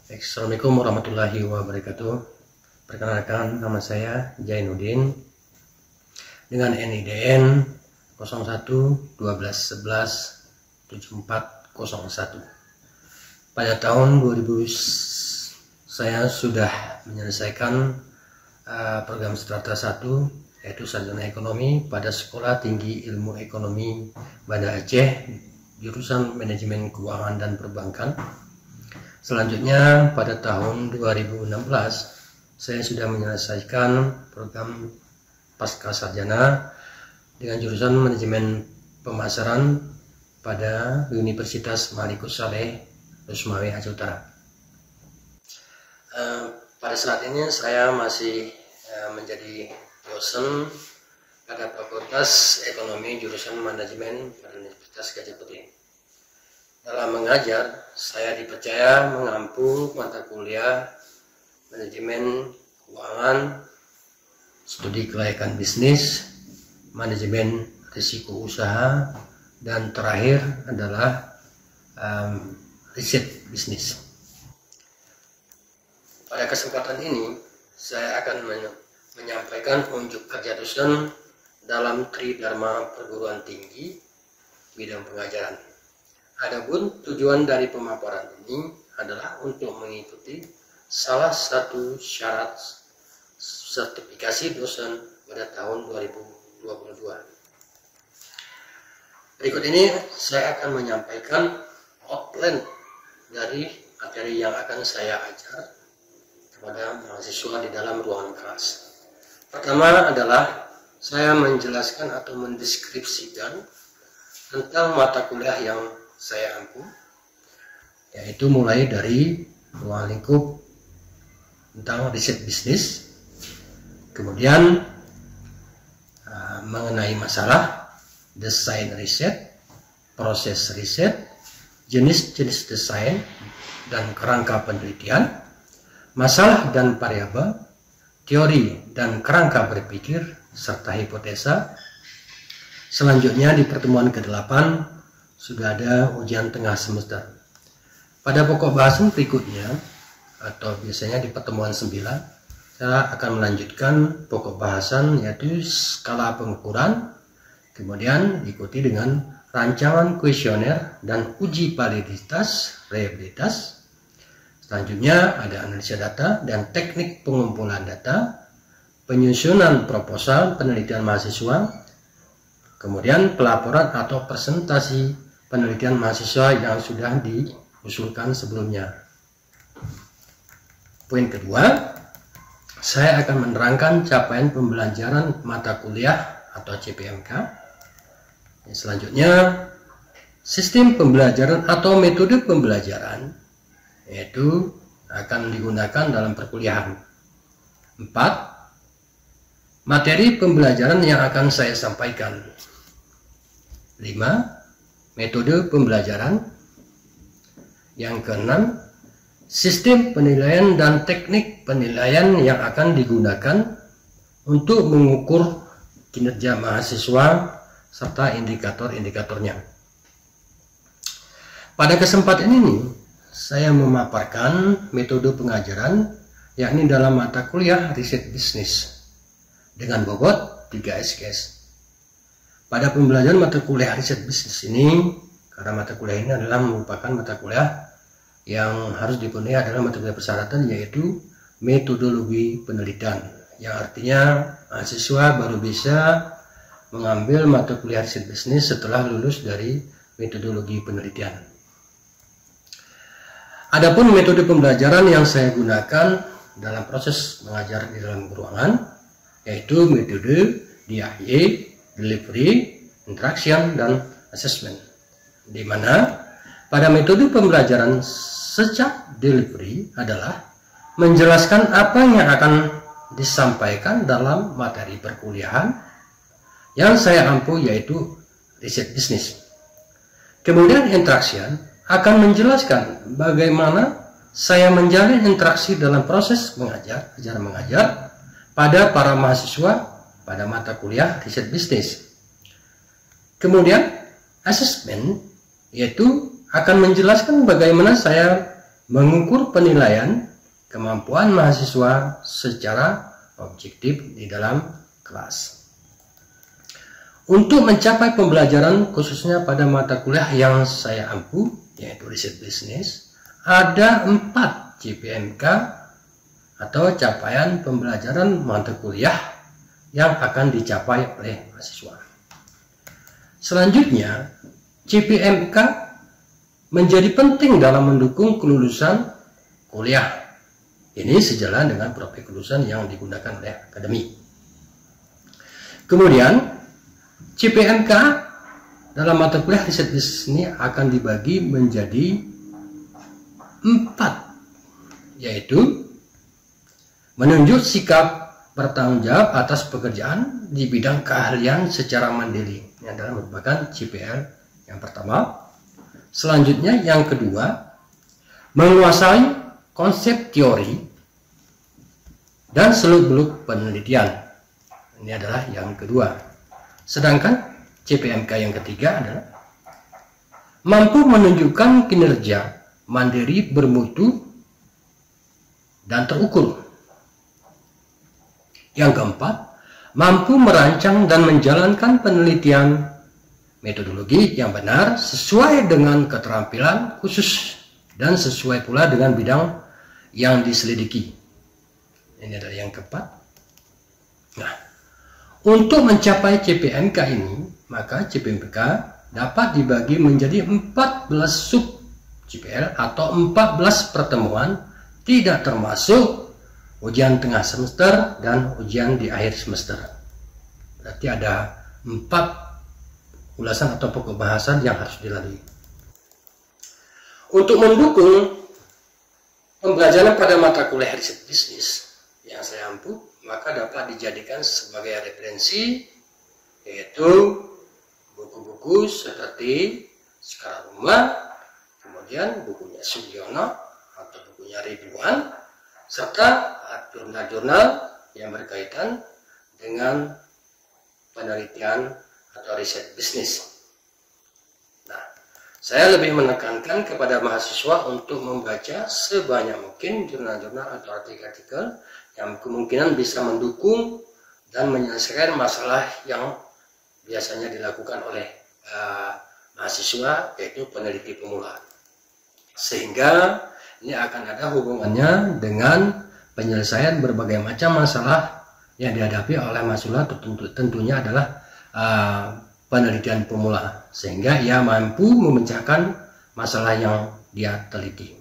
Assalamualaikum warahmatullahi wabarakatuh. Perkenalkan, nama saya Jainuddin dengan NIDN 0112117401. Pada tahun 2000 saya sudah menyelesaikan program Strata 1, yaitu Sarjana Ekonomi pada Sekolah Tinggi Ilmu Ekonomi Banda Aceh, jurusan Manajemen Keuangan dan Perbankan. Selanjutnya pada tahun 2016 saya sudah menyelesaikan program Pasca Sarjana dengan jurusan Manajemen Pemasaran pada Universitas Malikus Saleh, Rusmawi, Aceh Utara. Pada saat ini saya masih menjadi dosen pada Fakultas Ekonomi jurusan Manajemen pada Universitas Gajah Putih. Dalam mengajar, saya dipercaya mengampu mata kuliah Manajemen Keuangan, Studi Kelayakan Bisnis, Manajemen Risiko Usaha, dan terakhir adalah Riset Bisnis. Pada kesempatan ini, saya akan menyampaikan unjuk kerja dosen dalam Tridharma Perguruan Tinggi bidang pengajaran. Adapun tujuan dari pemaparan ini adalah untuk mengikuti salah satu syarat sertifikasi dosen pada tahun 2022. Berikut ini saya akan menyampaikan outline dari materi yang akan saya ajar kepada mahasiswa di dalam ruangan kelas. Pertama adalah saya menjelaskan atau mendeskripsikan tentang mata kuliah yang saya ampu, yaitu mulai dari ruang lingkup tentang riset bisnis, kemudian mengenai masalah desain riset, proses riset, jenis-jenis desain dan kerangka penelitian, masalah dan variabel, teori dan kerangka berpikir, serta hipotesa. Selanjutnya di pertemuan ke-8 sudah ada ujian tengah semester. Pada pokok bahasan berikutnya, atau biasanya di pertemuan 9, saya akan melanjutkan pokok bahasan yaitu skala pengukuran, kemudian diikuti dengan rancangan kuesioner dan uji validitas, reliabilitas. Selanjutnya ada analisa data dan teknik pengumpulan data, penyusunan proposal penelitian mahasiswa, kemudian pelaporan atau presentasi penelitian mahasiswa yang sudah diusulkan sebelumnya. Poin kedua, saya akan menerangkan capaian pembelajaran mata kuliah atau CPMK. Selanjutnya, sistem pembelajaran atau metode pembelajaran, yaitu akan digunakan dalam perkuliahan. 4. Materi pembelajaran yang akan saya sampaikan. 5. Metode pembelajaran. Yang keenam, sistem penilaian dan teknik penilaian yang akan digunakan untuk mengukur kinerja mahasiswa serta indikator-indikatornya. Pada kesempatan ini, saya memaparkan metode pengajaran, yakni dalam mata kuliah riset bisnis dengan bobot 3 SKS. Pada pembelajaran mata kuliah riset bisnis ini, karena mata kuliah ini adalah merupakan mata kuliah yang harus dipenuhi adalah mata kuliah persyaratan, yaitu metodologi penelitian, yang artinya mahasiswa baru bisa mengambil mata kuliah riset bisnis setelah lulus dari metodologi penelitian. Adapun metode pembelajaran yang saya gunakan dalam proses mengajar di dalam ruangan, yaitu metode DIY, Delivery, Interaction, dan Assessment, di mana pada metode pembelajaran sejak delivery adalah menjelaskan apa yang akan disampaikan dalam materi perkuliahan yang saya ampu, yaitu riset bisnis. Kemudian interaction akan menjelaskan bagaimana saya menjalin interaksi dalam proses mengajar, ajar mengajar pada para mahasiswa pada mata kuliah riset bisnis. Kemudian assessment yaitu akan menjelaskan bagaimana saya mengukur penilaian kemampuan mahasiswa secara objektif di dalam kelas. Untuk mencapai pembelajaran khususnya pada mata kuliah yang saya ampu, yaitu riset bisnis, ada 4 CPMK atau capaian pembelajaran mata kuliah yang akan dicapai oleh mahasiswa. Selanjutnya, CPMK menjadi penting dalam mendukung kelulusan kuliah. Ini sejalan dengan profil kelulusan yang digunakan oleh akademi. Kemudian, CPMK dalam mata kuliah riset bisnis ini akan dibagi menjadi 4, yaitu menunjuk sikap bertanggung jawab atas pekerjaan di bidang keahlian secara mandiri. Ini adalah merupakan CPL yang pertama. Selanjutnya yang kedua, menguasai konsep teori dan seluk-beluk penelitian. Ini adalah yang kedua. Sedangkan CPMK yang ketiga adalah mampu menunjukkan kinerja mandiri, bermutu, dan terukur. Yang keempat, mampu merancang dan menjalankan penelitian metodologi yang benar sesuai dengan keterampilan khusus dan sesuai pula dengan bidang yang diselidiki. Ini adalah yang keempat. Nah, untuk mencapai CPMK ini, maka CPMK dapat dibagi menjadi 14 sub CPL atau 14 pertemuan, tidak termasuk ujian tengah semester dan ujian di akhir semester. Berarti ada 4 ulasan atau pokok bahasan yang harus dilalui. Untuk mendukung pembelajaran pada mata kuliah riset bisnis yang saya ampu, maka dapat dijadikan sebagai referensi, yaitu buku-buku seperti Skala Rumah, kemudian bukunya Sugiono atau bukunya Ridwan, serta jurnal-jurnal yang berkaitan dengan penelitian atau riset bisnis. Nah, saya lebih menekankan kepada mahasiswa untuk membaca sebanyak mungkin jurnal-jurnal atau artikel-artikel yang kemungkinan bisa mendukung dan menyelesaikan masalah yang biasanya dilakukan oleh mahasiswa, yaitu peneliti pemula. Sehingga ini akan ada hubungannya dengan penyelesaian berbagai macam masalah yang dihadapi oleh mahasiswa, tentunya adalah penelitian pemula, sehingga ia mampu memecahkan masalah yang dia teliti.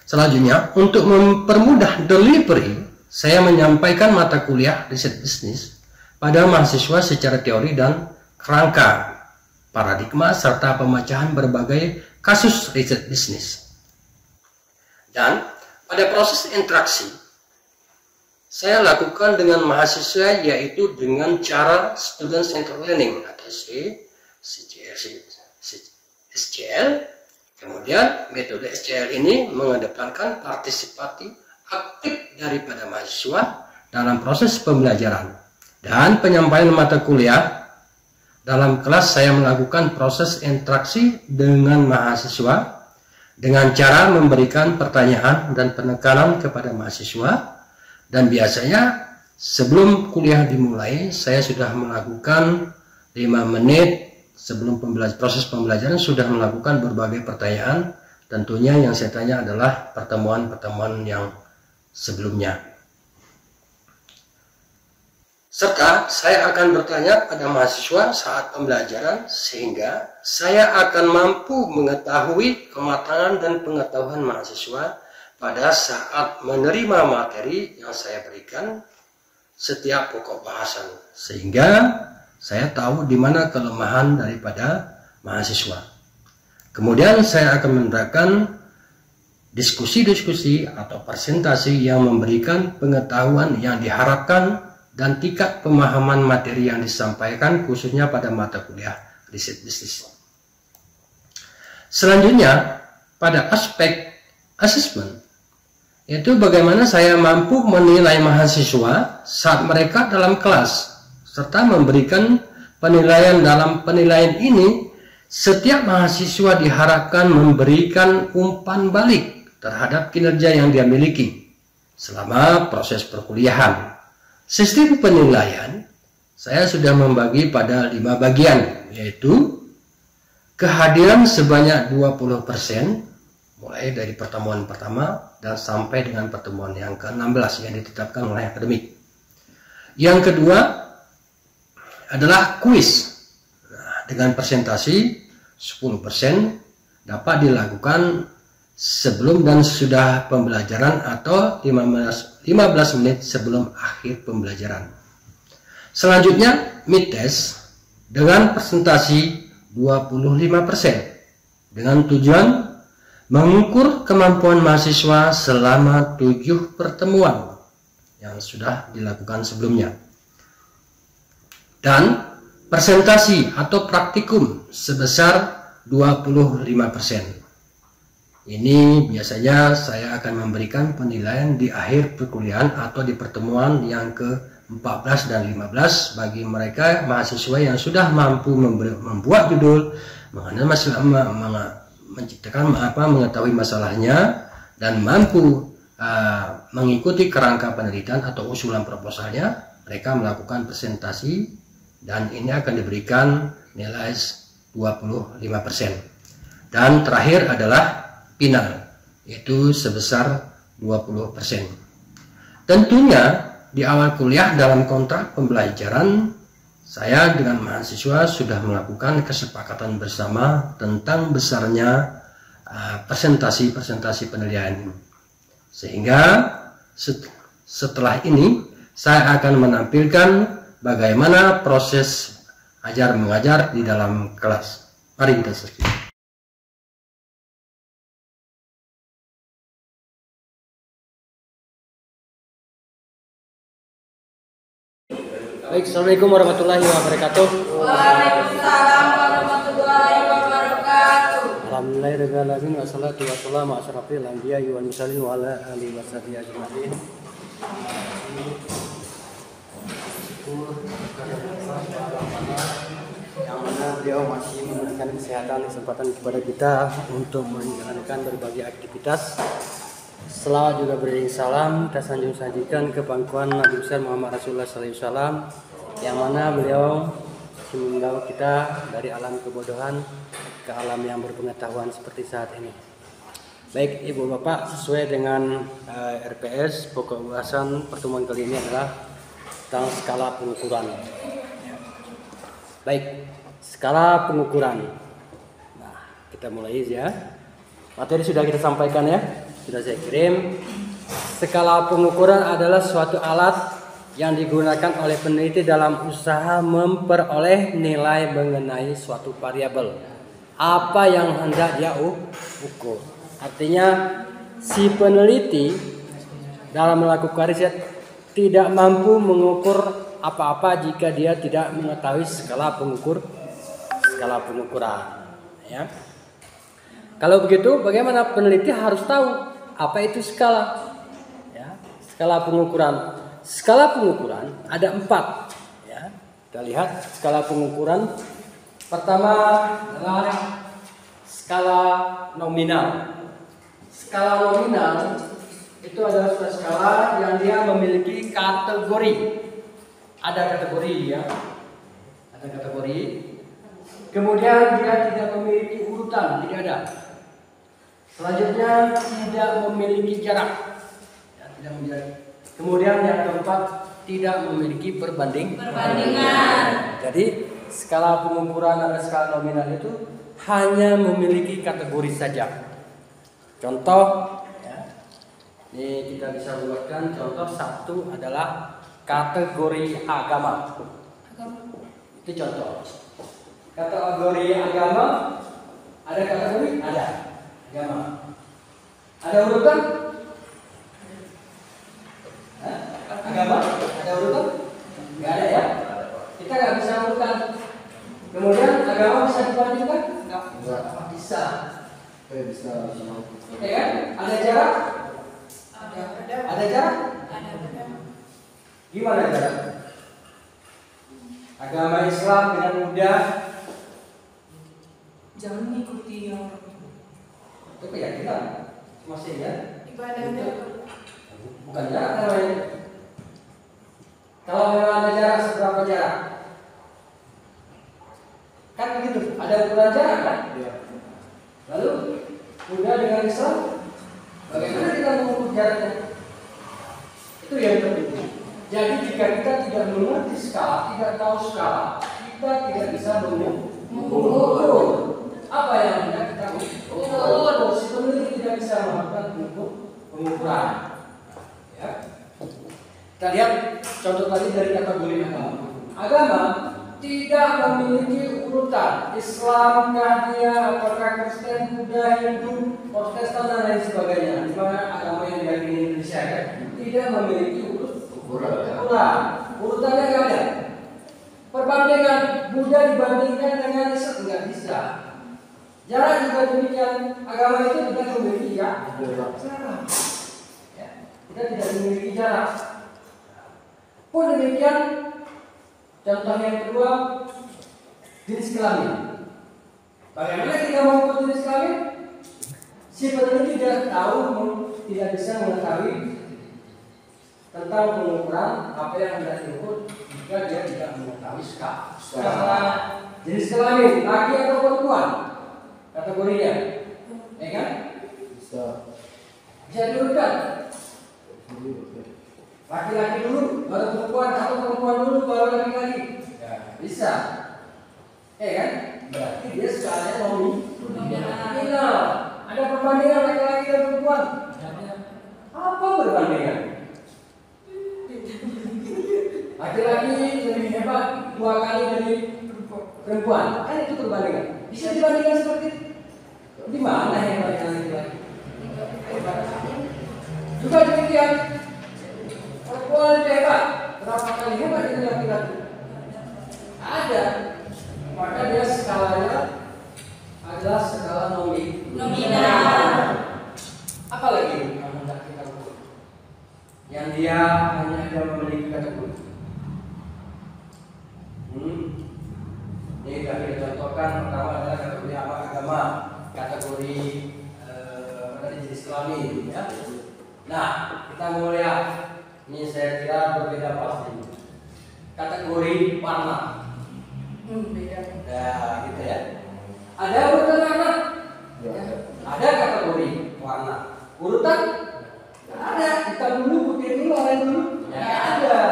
Selanjutnya, untuk mempermudah delivery, saya menyampaikan mata kuliah riset bisnis pada mahasiswa secara teori dan kerangka, paradigma, serta pemecahan berbagai kasus riset bisnis. Dan pada proses interaksi, saya lakukan dengan mahasiswa, yaitu dengan cara student centered learning atau SCL. Kemudian metode SCL ini mengedepankan partisipasi aktif daripada mahasiswa dalam proses pembelajaran dan penyampaian mata kuliah. Dalam kelas saya melakukan proses interaksi dengan mahasiswa dengan cara memberikan pertanyaan dan penekanan kepada mahasiswa, dan biasanya sebelum kuliah dimulai saya sudah melakukan 5 menit sebelum proses pembelajaran sudah melakukan berbagai pertanyaan. Tentunya yang saya tanya adalah pertemuan-pertemuan yang sebelumnya. Serta saya akan bertanya pada mahasiswa saat pembelajaran, sehingga saya akan mampu mengetahui kematangan dan pengetahuan mahasiswa pada saat menerima materi yang saya berikan setiap pokok bahasan, sehingga saya tahu di mana kelemahan daripada mahasiswa. Kemudian saya akan menerapkan diskusi-diskusi atau presentasi yang memberikan pengetahuan yang diharapkan dan tingkat pemahaman materi yang disampaikan khususnya pada mata kuliah riset bisnis. Selanjutnya, pada aspek asesmen, yaitu bagaimana saya mampu menilai mahasiswa saat mereka dalam kelas, serta memberikan penilaian. Dalam penilaian ini Setiap mahasiswa diharapkan memberikan umpan balik terhadap kinerja yang dia miliki selama proses perkuliahan. Sistem penilaian saya sudah membagi pada 5 bagian, yaitu kehadiran sebanyak 20% mulai dari pertemuan pertama dan sampai dengan pertemuan yang ke-16 yang ditetapkan oleh akademik. Yang kedua adalah kuis. Dengan presentasi 10% dapat dilakukan sebelum dan sudah pembelajaran atau 15 menit sebelum akhir pembelajaran. Selanjutnya mid test dengan presentasi 25% dengan tujuan mengukur kemampuan mahasiswa selama 7 pertemuan yang sudah dilakukan sebelumnya. Dan presentasi atau praktikum sebesar 25%. Ini biasanya saya akan memberikan penilaian di akhir perkuliahan atau di pertemuan yang ke-14 dan 15 bagi mereka mahasiswa yang sudah mampu membuat judul, mengetahui masalahnya dan mampu mengikuti kerangka penelitian atau usulan proposalnya. Mereka melakukan presentasi dan ini akan diberikan nilai 25%. Dan terakhir adalah final, yaitu sebesar 20%. Tentunya di awal kuliah dalam kontrak pembelajaran, saya dengan mahasiswa sudah melakukan kesepakatan bersama tentang besarnya presentasi penilaian. Sehingga setelah ini saya akan menampilkan bagaimana proses ajar mengajar di dalam kelas. Mari kita saksikan. Baik, assalamualaikum warahmatullahi wabarakatuh. Waalaikumsalam warahmatullahi wabarakatuh. Alhamdulillahirabbil alamin wassalatu wassalamu ala asyrofil anbiya'i wal mursalin wa ala alihi washabihi ajmain. Yang mana beliau masih memberikan kesempatan kepada kita untuk menjalankan berbagai aktivitas. Selawat juga beriring salam kita sajikan ke pangkuan Nabi besar Muhammad Rasulullah SAW, yang mana beliau membawa kita dari alam kebodohan ke alam yang berpengetahuan seperti saat ini. Baik Ibu Bapak, sesuai dengan RPS, pokok bahasan pertemuan kali ini adalah tentang skala pengukuran. Baik, skala pengukuran. Nah, kita mulai ya. Materi sudah kita sampaikan ya, sudah saya kirim. Skala pengukuran adalah suatu alat yang digunakan oleh peneliti dalam usaha memperoleh nilai mengenai suatu variabel. Apa yang hendak dia ukur. Artinya si peneliti dalam melakukan riset tidak mampu mengukur apa-apa jika dia tidak mengetahui skala pengukuran. Ya. Kalau begitu, bagaimana peneliti harus tahu apa itu skala? Ya, skala pengukuran. Skala pengukuran ada 4. Ya, kita lihat skala pengukuran. Pertama adalah skala nominal. Skala nominal itu adalah suatu skala yang dia memiliki kategori. Ada kategori ya. Ada kategori. Kemudian dia tidak memiliki urutan, tidak ada. Selanjutnya tidak memiliki jarak. Ya, tidak memiliki. Kemudian yang keempat tidak memiliki perbandingan. Jadi skala pengukuran atau skala nominal itu hanya memiliki kategori saja. Contoh, ya, ini kita bisa buatkan contoh. Satu adalah kategori agama. Itu contoh. Kategori agama, ada kategori? Ada. Agama. Ada urutan? Agama? Ada urutan? Nggak ada ya? Kita nggak bisa urutan. Kemudian agama bisa dibandingkan? Nggak bisa. Bisa. Ya kan? Ada jarak? Ada jarak? Gimana jarak? Agama Islam dengan mudah Jangan mengikuti yang Itu keyakinan masih ya. ibadahnya. Bukan jarak namanya. Kalau memang ada jarak, seberapa jarak? Kan begitu, ada ukuran jarak kan? Iya. Lalu Buddha dengan Islam, bagaimana kita mengukur jaraknya? Itu yang terpenting. Jadi jika kita tidak mengerti skala, tidak tahu skala, kita tidak bisa mengukur. Apa yang tidak kita ukur? Si peneliti tidak bisa melakukan pengukuran. Ya. Kita lihat contoh tadi dari kategori agama. Agama tidak memiliki urutan Islam, dia, apakah Kristen, Buddha, Hindu, Protestan dan lain sebagainya. Dimana agama yang diyakini Indonesia kan tidak memiliki urutan. Urutannya nggak ada. Perbandingan Buddha dibandingkan dengan Islam nggak bisa. Jarak juga demikian. Agama itu tidak memiliki jarak. Ya, kita tidak memiliki jarak. Pun demikian. Contoh yang kedua, jenis kelamin. Bagaimana kita mengukur jenis kelamin? Si peneliti tidak tahu, tidak bisa mengetahui tentang pengukuran apa yang tidak diukur jika dia tidak mengetahui skala jenis kelamin, laki atau perempuan kategorinya, ya kan? Bisa. Bisa diurutkan. Laki-laki dulu, baru perempuan, atau perempuan dulu, baru laki-laki. Ya, bisa. Kan? Berarti dia skalanya nominal. Ada perbandingan laki-laki dan perempuan. Apa perbandingan? Laki-laki lebih hebat 2 kali dari perempuan. Kan itu perbandingan. Bisa dibandingkan seperti itu. Di mana hebatnya laki-laki? Juga demikian. Perempuan hebat, berapa kali hebat itu laki-laki? Ada, maka dia skalanya adalah skala nominal. Apa lagi yang hendak kita ukur? Yang dia hanya ada memiliki kategori. Ini sudah kita contohkan. Pertama adalah kategori agama, kategori jenis kelamin. Ya. Nah, kita mau lihat. Ini saya kira berbeda pasti. Kategori warna. Beda. Nah, gitu ya. Ada urutan warna? Ya. Ada kategori warna. Urutan? Tidak ada. Hitam dulu, putih dulu, oranye dulu. Tidak ada.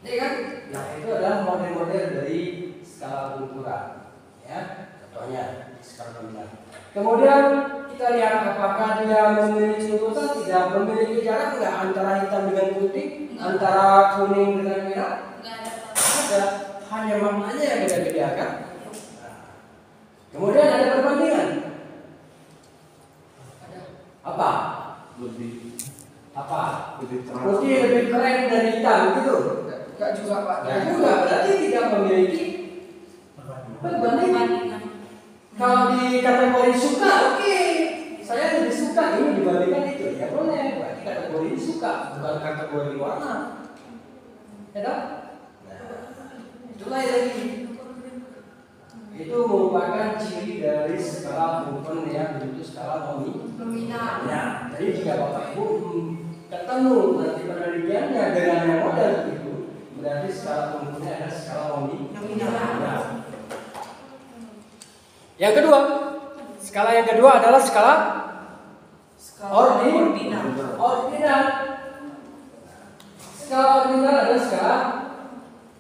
Ya kan? Nah, itu adalah model-model dari skala pengukuran. Ya, contohnya skala nominal. Kemudian kita lihat apakah dia memiliki urutan, tidak memiliki jarak nggak antara hitam dengan putih, antara kuning dengan merah? Ada, hanya maknanya yang beda-beda kan? Kemudian ada perbandingan. Apa? Apa? Putih lebih keren dari hitam gitu? Enggak juga Pak. Nah, juga berarti tidak memiliki perbandingan. Kalau di kategori suka, oke. Saya lebih suka ini dibandingkan itu, ya boleh. Berarti kategori ini suka, bukan kategori warna. Ya tak? Nah, itulah lagi. Itu merupakan ciri dari skala pengukuran yang bentuk skala nominal. Ya, jadi jika Bapak Ibu ketemu nanti penelitiannya dengan yang model itu, berarti skala pengukurannya adalah skala nominal. Yang kedua, skala yang kedua adalah skala ordinal. Skala ordinal adalah skala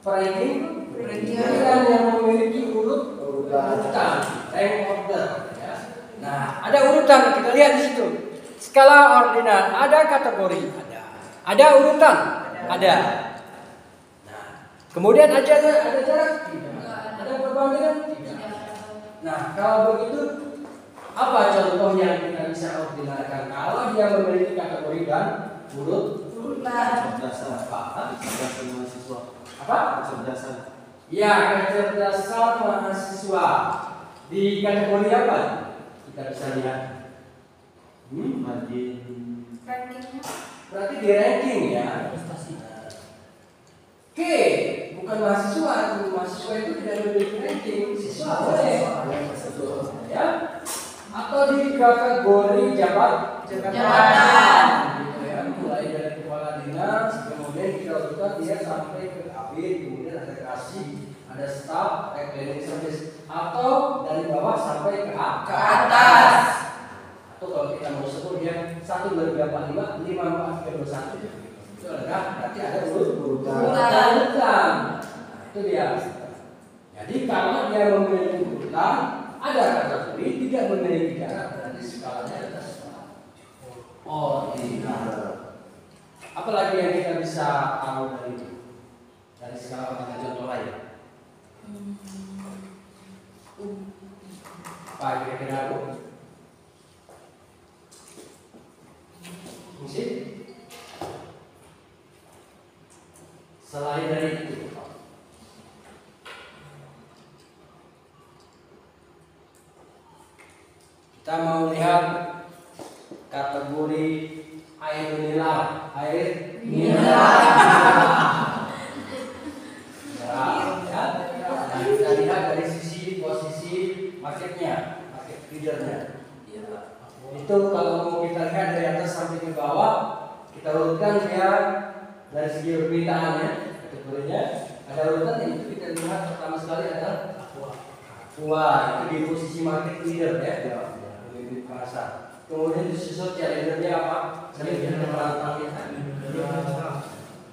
ranking yang memiliki urutan, rank order. Ya. Nah, ada urutan, kita lihat di situ. Skala ordinal ada kategori, ada urutan, ada. Nah, kemudian ada jarak, ada perbandingan. Nah, kalau begitu, apa contoh yang kita bisa ordinalkan? Kalau dia memiliki kategori dan urutan. Kecerdasan mahasiswa. Apa? Kecerdasan. Ya, kecerdasan mahasiswa. Di kategori apa? Kita bisa lihat. Rankingnya. Berarti di ranking ya. K, bukan bukan mahasiswa. Mahasiswa itu tidak memiliki ranking, siswa boleh. Ya. Atau di kategori jabatan. Gitu ya. Mulai dari kepala dinas, kemudian kita urutkan dia sampai ke kabin, kemudian ada kasih, ada staf, ada cleaning service, atau dari bawah sampai ke atas. Atau kalau kita mau sebut dia 1 2 3 4 5 5 4 3 2 1. Itu adalah berarti ada urutan. Itu dia. Jadi kalau dia memiliki urutan, ada kategori, tidak memiliki jarak, berarti skalanya adalah skala ordinal. Apalagi yang kita bisa tahu dari skala ordinal, contoh lain? Apa kira-kira Bu? Musik? Selain dari itu, kita mau lihat kategori air mineral. Ya. Nah, kita lihat dari sisi posisi marketnya, market leadernya. Itu kalau mau kita lihat dari atas sampai ke bawah, kita urutkan dia dari segi permintaannya, kategorinya. Ada urutan yang itu kita lihat pertama sekali adalah Aqua, itu di posisi market leader ya. Pemimpin pasar. Kemudian disusul challengernya apa? Challenger penantang kita.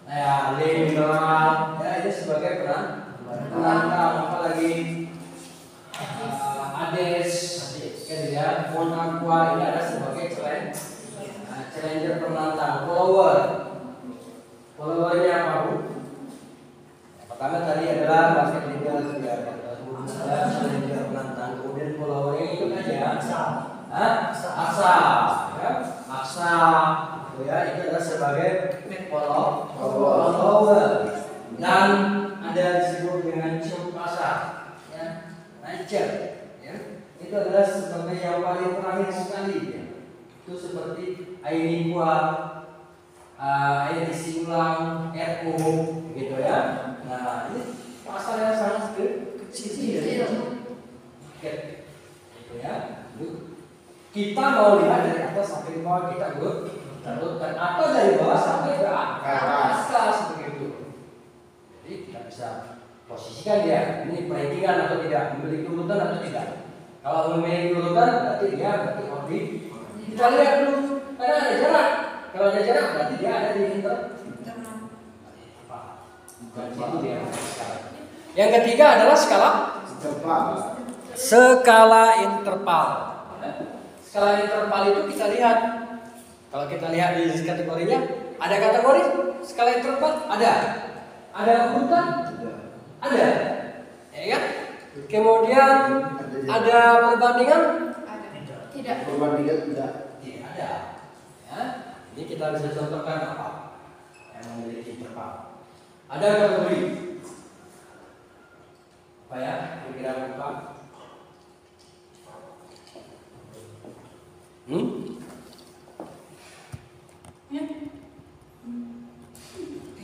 Ya, mineral. Ya, ini sebagai penantang. Apalagi Ades, kan ya. Mon Aqua ini ada sebagai challenger penantang. Followernya apa Bu? Pertama tadi adalah market leader ya. Challenger penantang. Kemudian followernya itu aja. Aksa, ya. Aksa, gitu ya. Itu adalah sebagai follower. Dan ada disebut dengan cium pasar, ya. Nature, ya. Itu adalah sebagai yang paling terakhir sekali, ya. Itu seperti air kuat, air isi ulang, RO, gitu ya. Nah, ini pasar yang sangat kecil, gitu ya. Kita mau lihat dari atas sampai ke bawah, kita urutkan, atau dari bawah sampai ke atas seperti itu. Jadi kita bisa posisikan dia, ini perankingan atau tidak, memiliki urutan atau tidak. Kalau memiliki urutan, berarti dia ordinal. Kita lihat dulu, karena ada jarak. Kalau ada jarak, berarti dia ada di internal. Bukan itu dia. Yang ketiga adalah skala interval. Skala interval itu kita lihat. Kalau kita lihat di kategorinya, ada kategori skala interval? Ada urutan? Ada. Ya kan? Kemudian ada perbandingan? Tidak. Perbandingan tidak. Tidak ada. Ya. Ini kita bisa contohkan apa yang memiliki interval. Ada kategori apa ya? Kira-kira apa?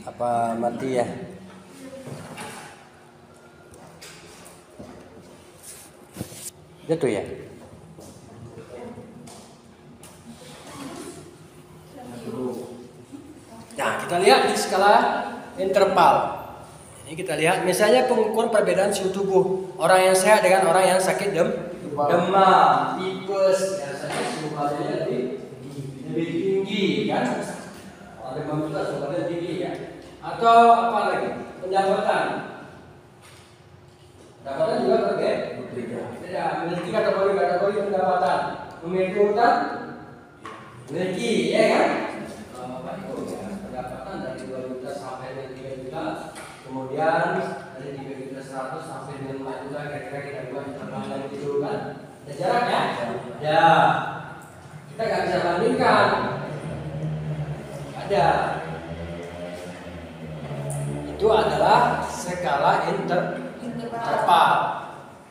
Apa mati ya? Jatuh ya? Nah, kita lihat di skala interval. Ini kita lihat misalnya pengukuran perbedaan suhu tubuh orang yang sehat dengan orang yang sakit demam, tipes, biasanya suhu badannya lebih tinggi kan? Kalau demam juga suhu badan tinggi ya. Atau apa lagi? Pendapatan juga berbeda. Memiliki kategori pendapatan. Memiliki urutan? Memiliki, ya kan? Pendapatan dari 2 juta sampai dengan 3 juta. Kemudian dari 3.100.000 sampai dengan 4 juta, kira-kira kita buat interval itu kan? Ada jaraknya? Ya. Kita nggak bisa bandingkan. Ada. Itu adalah skala interval.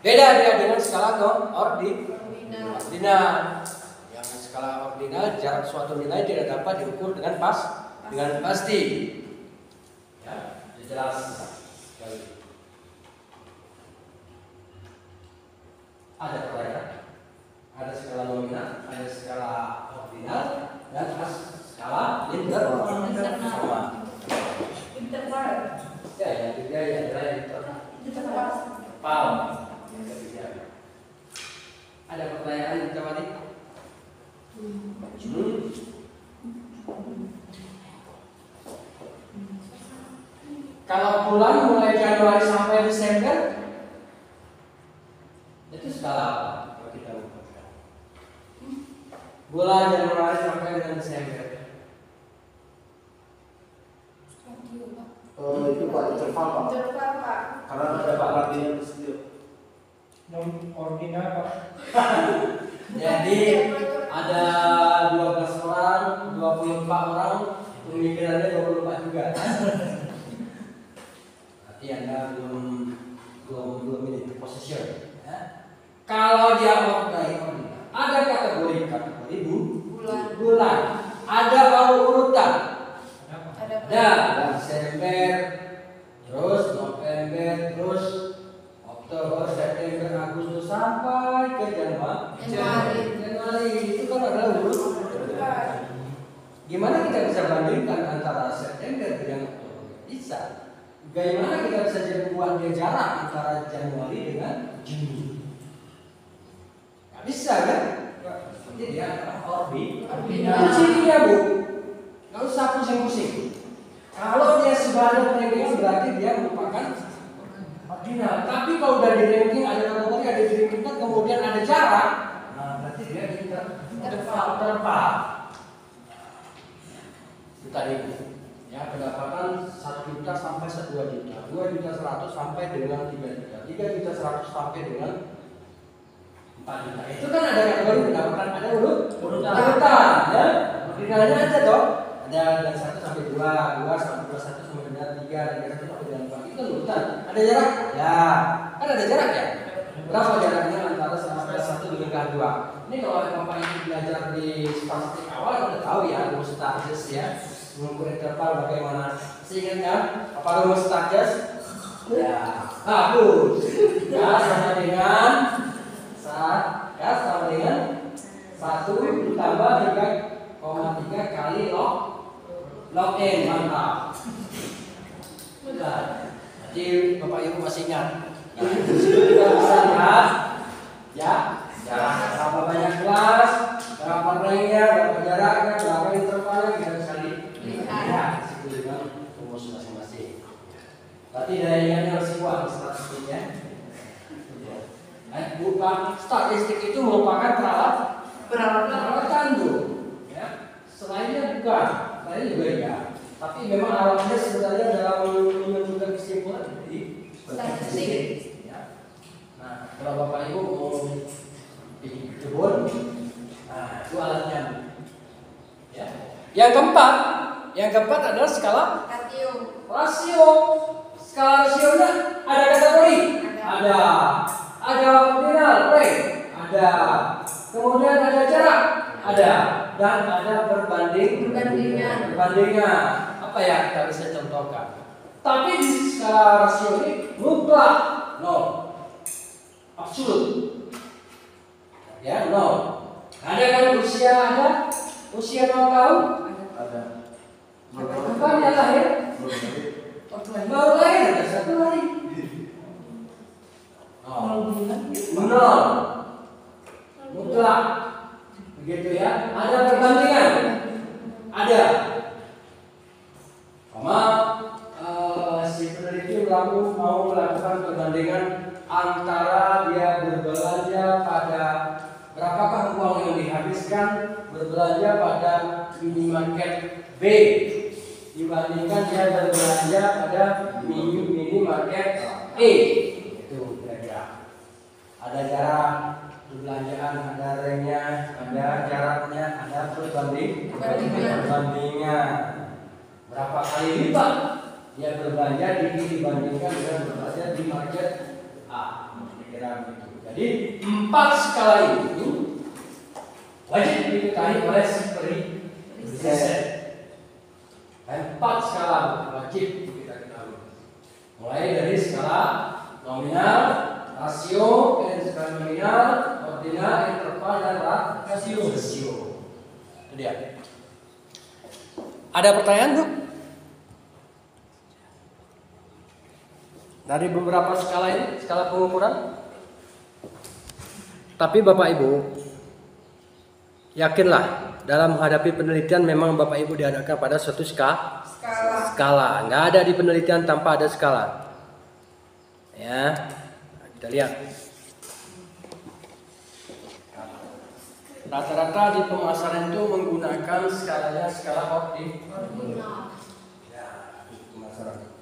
Beda dia dengan skala ordinal. Yang skala ordinal, jarak suatu nilai tidak dapat diukur dengan pasti. Ya, jelas. Ada perayaan, ada skala nominal, ada skala ordinal, dan ada skala internal. Interval. Ya, yang ketiga yang adalah internal. Interval. Yang ketiga. Ada pertanyaan yang tadi? Kalau bulan mulai Januari sampai Desember itu skala apa? Kalau kita lupakan. Bulan Januari sampai dengan Desember. Itu Pak interval Pak. Interval, Pak. Karena ada Pak Martin di situ. Non ordinal Pak. Jadi ada 12 orang, 24 orang, pemikirannya 24 juga. Berarti Anda belum ini position. Ya. Kalau dia ordinal, ada kategori bulan, ada urutan. Ada Desember, terus November, terus Oktober, September, Agustus sampai ke Januari. Itu kan adalah urutan. Gimana kita bisa bandingkan antara September dengan Oktober? Bisa. Bagaimana kita bisa buat dia jarak antara Januari dengan Juni? Gak bisa kan? Jadi dia adalah ordinal. Kuncinya Bu, nggak usah pusing-pusing. Kalau dia sudah ada ranking berarti dia merupakan ordinal. Tapi kalau udah di ranking ada kategori, ada di ranking kemudian ada jarak, nah berarti dia interval. Itu tadi ya, pendapatan 1 juta sampai 2 juta, 2 juta 100 sampai dengan 3 juta, 3 juta 100 sampai dengan 4 juta. Itu kan ada kategori pendapatan, ada urutan ya. Ordinalnya aja dong. Ada dari 1 sampai 2, 2 sampai 21 sampai dengan 3, 31 sampai dengan 4. Itu kan urutan. Ada jarak? Ya. Kan ada jarak ya? Berapa jaraknya antara kelas 1 dengan kelas 2? Ini kalau Bapak Ibu belajar di statistik awal udah tahu ya rumus Stargess ya. Mengukur interval bagaimana. Seingat kan? Apa rumus Stargess? Ya. Bagus. Ya sama dengan 1 ditambah 3,3 kali log n, mantap. Benar. Jadi Bapak Ibu masih ingat. Kita bisa lihat ya, berapa banyak kelas, berapa ranknya, berapa jaraknya, berapa intervalnya, kita bisa lihat itu dengan rumus masing-masing. Berarti daya ingatnya harus kuat statistiknya. Bukan statistik itu merupakan peralatan Bu. Ya. Selainnya bukan, selainnya juga ya. Tapi memang alatnya sebenarnya dalam menentukan kesimpulan di statistik. Ya. Nah, kalau Bapak Ibu mau bikin kebun, nah itu alatnya. Ya. Yang keempat adalah skala rasio. Skala rasionya ada kategori, ada ordinal, ada, kemudian ada jarak, ada, dan ada perbandingan. Apa ya kita bisa contohkan? Tapi di skala rasio ini mutlak nol, absolut, ya nol. Ada kan usia 0 tahun? Ada. Kapan dia lahir? Baru lahir ada 1 hari. Nol, mutlak, begitu ya. Ada perbandingan, ada. Si peneliti mau melakukan perbandingan antara dia berbelanja pada berapakah uang yang dihabiskan berbelanja pada minimarket B dibandingkan dia berbelanja pada minimarket E. Itu kira-kira. Ada jarak perbelanjaan, ada ranknya, ada jaraknya, ada perbandingan. Berapa kali lipat dia berbelanja dibandingkan dengan berbelanja di market A. Kira-kira begitu. Jadi 4 skala itu wajib diketahui oleh si riset. 4 skala wajib kita ketahui. Mulai dari skala nominal, rasio, skala nominal, ordinal, interval, dan rasio. Itu dia. Ada pertanyaan, Bu? Dari beberapa skala ini, skala pengukuran. Tapi Bapak Ibu, yakinlah dalam menghadapi penelitian memang Bapak Ibu dihadapkan pada suatu skala. Nggak ada di penelitian tanpa ada skala. Ya, kita lihat. Rata-rata di pemasaran itu menggunakan skalanya skala ordinal. Ya, di pemasaran.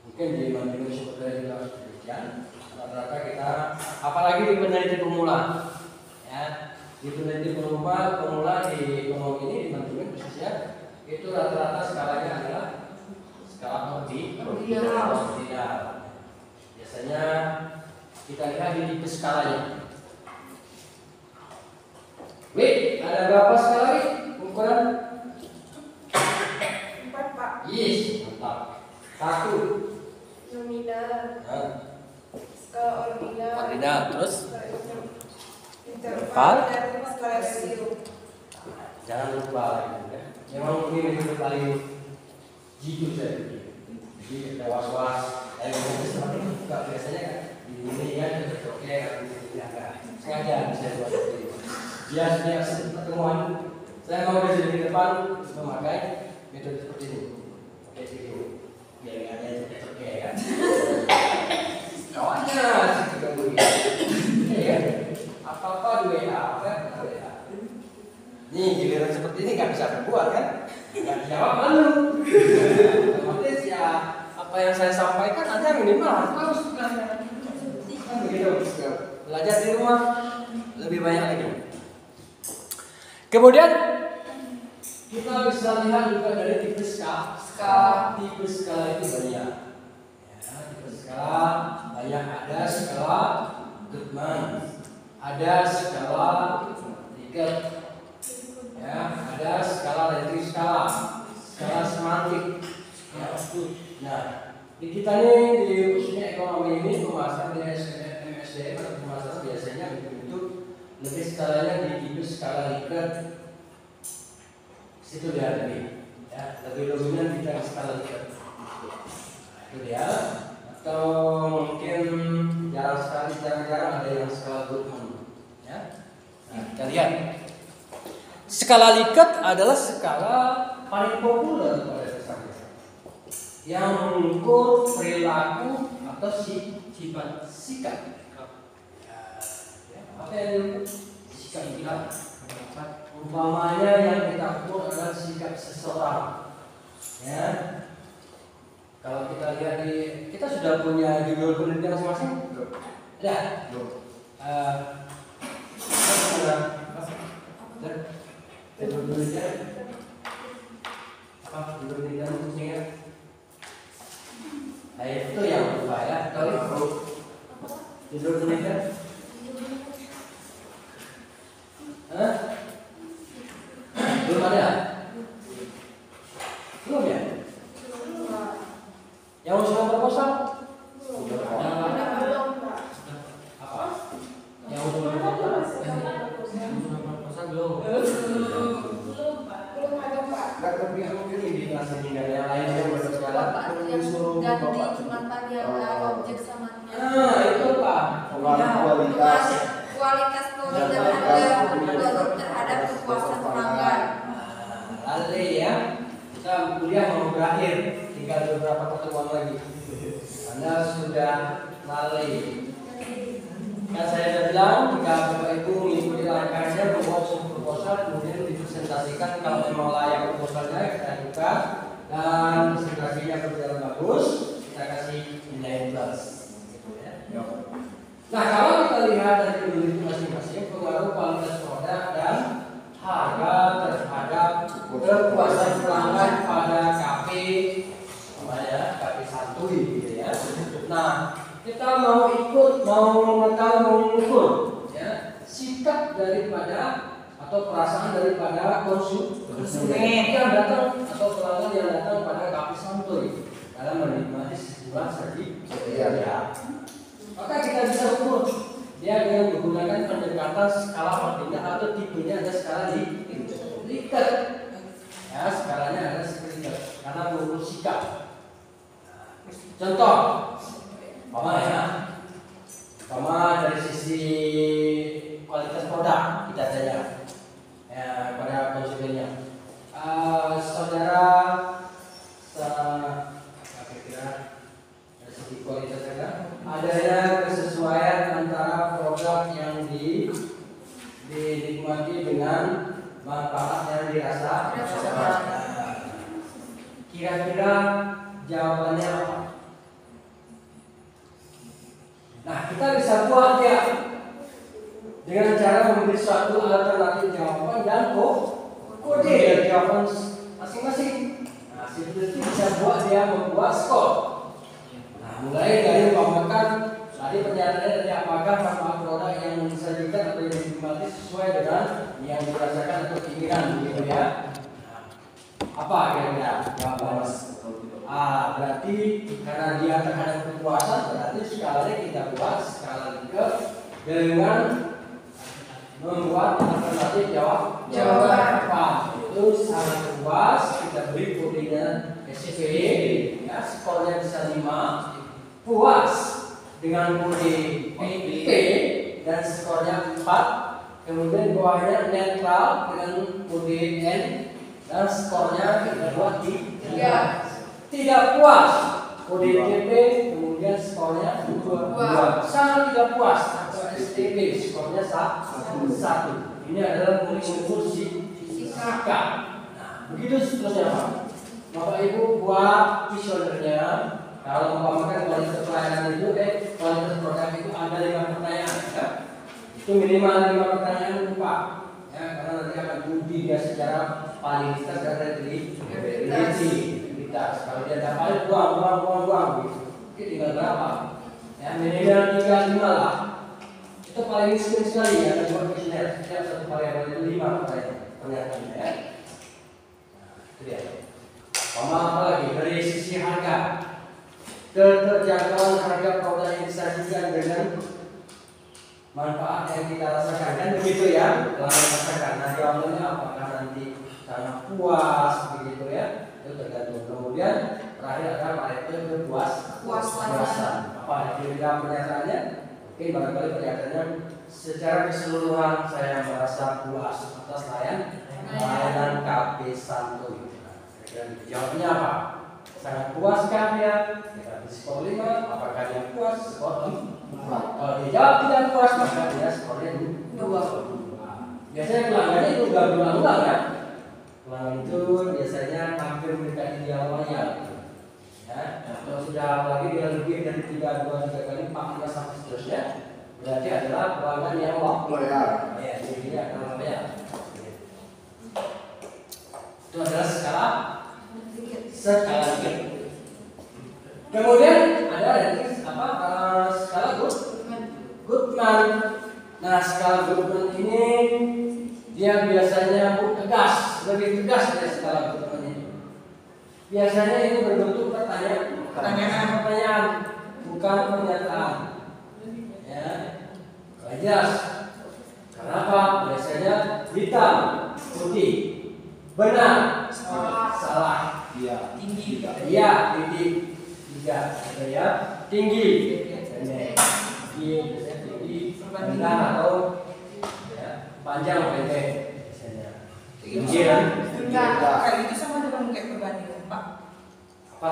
Mungkin di Mandiri seperti juga demikian. Rata-rata kita, apalagi di peneliti pemula, ya, di peneliti pemula di Pemula ini di Mandiri khususnya, itu rata-rata skalanya adalah skala ordinal. Biasanya kita lihat di tipe skalanya. Wih, ada berapa skala nih ukuran? 4 Pak. Yes, mantap. 1 Nominal. Nah, Skala ordinal. terus Interval dan skala rasio. jangan lupa lagi ya. Memang ini metode paling jitu saya pikir. Jadi kita was-was. Seperti itu juga biasanya kan di ini ya oke ya enggak. Sengaja saya buat seperti itu. Biasanya pertemuan saya mau di depan memakai metode seperti ini. Oke itu biar nggak ada yang oke kan. Kawannya sih ganggu ya. Apa-apa di WA kan? Nih giliran seperti ini nggak bisa berbuat kan? Nggak jawab malu. Otomatis ya apa yang saya sampaikan Anda minimal harus belajar. Kan begitu. Belajar di rumah lebih banyak lagi. Kemudian kita bisa lihat juga dari tipe skala. Tipe skala itu banyak. Ya, tipe skala banyak, ada skala Goodman, ada skala Likert, ya, ada skala elektrik skala semantik. Ya, nah, di kita nih di khususnya ekonomi ini pemasaran di MSDM atau pemasaran biasanya bentuk lebih skalanya di tipe skala Likert. Situ dia lebih, ya, lebih dominan kita di skala Likert. Itu dia. Atau mungkin jarang-jarang ada yang skala Goodman, ya. Nah, kita lihat. Skala Likert adalah skala paling populer pada dasarnya, yang mengukur perilaku atau sifat sikap. Ya, apa yang sikap? Umpamanya yang kita ukur adalah sikap seseorang. Ya, kalau kita lihat kita sudah punya judul penelitian masing-masing. Ada. Judul penelitian apa? Judul penelitian khususnya? Nah itu yang lupa ya. Tahu judul penelitian? Belum ada? Belum ya? Yang usul proposal? Apa? Yang usul proposal? Belum. Gak terbiasa mungkin di kelas ini gak ada yang lain yang berjalan. Ganti cuma variabel objek sama Nah itu Pak. Kualitas. kualitas produk terhadap kepuasan pelanggan. Lalu ya, kita kuliah mau berakhir, tinggal beberapa pertemuan lagi. Anda sudah lalai. Kan saya sudah bilang, jika Bapak Ibu mengikuti langkahnya membuat sebuah proposal, kemudian dipresentasikan. Kalau memang layak proposalnya kita buka dan presentasinya berjalan bagus, kita kasih nilai plus. Gitu ya. Nah kalau kita lihat dari peneliti masing-masing, pengaruh kualitas produk dan harga terhadap kepuasan pelanggan pada kafe, namanya kafe santuy gitu ya. Nah kita mau ikut, mau mengukur ya, sikap daripada atau perasaan daripada konsumen yang datang atau pelanggan yang datang pada kafe santuy. dalam menikmati sebuah saji. Iya. Maka kita bisa ukur dia dengan menggunakan pendekatan skala ordinal atau tipenya ada skala di Likert. Ya, skalanya ada Likert karena mengukur sikap. Contoh, dari sisi kualitas produk kita tanya ya, pada konsumennya. Saudara, kira-kira dari segi kualitas adanya kesesuaian antara produk yang dinikmati dengan manfaat yang dirasa. Kira-kira jawabannya apa? Nah, kita bisa buat ya dengan cara memberi suatu alternatif jawaban dan kode dari jawaban masing-masing. Nah, seperti bisa buat dia membuat skor. Nah, mulai dari umpamakan tadi pernyataannya dari apakah manfaat produk yang disajikan atau yang dinikmati sesuai dengan yang dirasakan atau keinginan, begitu ya. Nah, apa kira-kira jawabannya? Berarti karena dia terhadap kepuasan, berarti skalanya kita buat skala Likert dengan membuat alternatif jawaban. Itu sangat puas, kita beri kodenya SP, ya, skornya bisa 5, puas dengan kode P dan skornya 4, kemudian bawahnya netral dengan kode N dan skornya kita buat 3. Tidak puas kode TP, kemudian skornya 2. Sangat tidak puas atau STP, skornya 1. Ini adalah unsur sikap. Nah, begitu seterusnya Pak. Bapak Ibu buat kuesionernya. Kalau umpamakan kualitas pelayanan itu, kualitas produk itu ada 5 pertanyaan. Ya. Itu minimal 5 pertanyaan Pak. Ya, karena nanti akan diuji dia secara validitas dan reliability. Kalau dia dapat buang gitu. Oke, tinggal berapa? Ya, minimal 35 lah. Itu paling miskin sekali ya, ada 2 kuesioner. Setiap satu variabel itu 5 pernyataannya ya. Nah, itu dia. Apa lagi? Dari sisi harga, keterjangkauan harga produk yang disajikan dengan manfaat yang kita rasakan, kan begitu ya? Kalau merasakan, nah jawabannya apakah nanti sangat puas begitu ya? Itu tergantung. Kemudian terakhir ada variabel kepuasan. Apa kira-kira pernyataannya? Oke, barangkali pernyataannya secara keseluruhan saya merasa puas atas layanan KP Santuy. Jawabnya apa? Sangat puaskah dia? Kita beri skor 5. Apakah dia puas? Skor 4. Kalau dia jawab tidak puas, maka dia skornya 2. Biasanya pelanggannya itu gak berulang-ulang ya. Pelanggan itu biasanya hampir mendekati dia loyal. Ya, kalau sudah lagi dia lebih dari 3 kali, 4, 5 sampai seterusnya, berarti adalah pelanggan yang loyal. Ya, jadi dia akan loyal. Itu adalah skala Likert. Kemudian ada lagi skala Goodman. Nah, skala Goodman ini dia biasanya lebih tegas dari skala Goodman ini. Biasanya ini berbentuk pertanyaan, bukan pernyataan. Ya, jelas. Kenapa? Biasanya hitam, putih, benar, salah, tinggi, iya, tinggi, 3, ya, tinggi, pendek, tinggi, rendah atau ya, panjang pendek, biasanya. Tinggi kan? Kayak itu sama dengan kayak perbandingan Pak. Apa?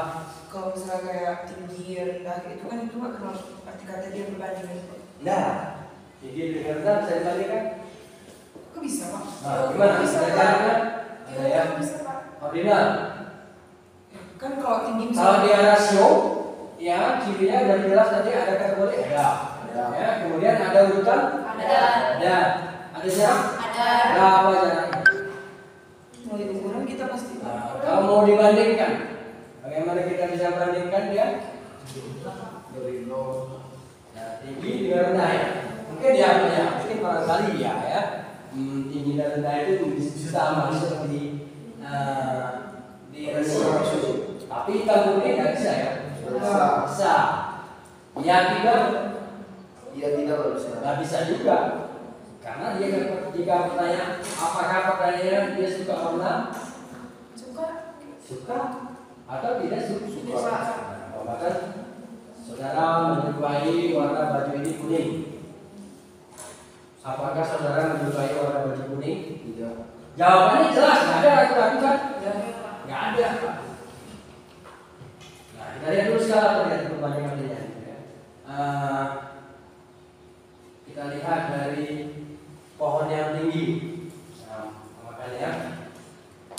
Kalau misalnya kayak tinggi rendah itu kan itu nggak kenal arti kata dia perbandingan Pak. Nah, tinggi dengan rendah bisa dibandingkan? Kok bisa Pak? Nah, gimana? Bisa Caranya? Pak. Ya, bisa Pak. Ordinal. Kan kalau tinggi Kalau misalnya dia rasio, ya cirinya udah jelas tadi ada kategori ada. Ya, kemudian ada urutan? Ada. Ada jarak? Ada. Berapa jaraknya? mau ukuran kita pasti. Nah, kalau mau dibandingkan, bagaimana kita bisa bandingkan dia? Nah, tinggi dengan rendah ya. Mungkin mungkin barangkali ya. Tinggi dan rendah itu bisa sama seperti di rasio. Tapi hitam putih nggak bisa ya? Bisa. Iya tidak? Iya tidak bisa. Nggak bisa juga. Karena dia jika bertanya apakah pertanyaannya dia suka warna? Suka atau tidak suka? Nah, maka saudara menyukai warna baju ini kuning. Apakah saudara menyukai warna baju kuning? Tidak. Jawabannya jelas, nggak ada ragu-ragu kan? Nggak ada. Nah, kita lihat dulu skala terkait perbandingannya. Kita lihat dari pohon yang tinggi. Nah, makanya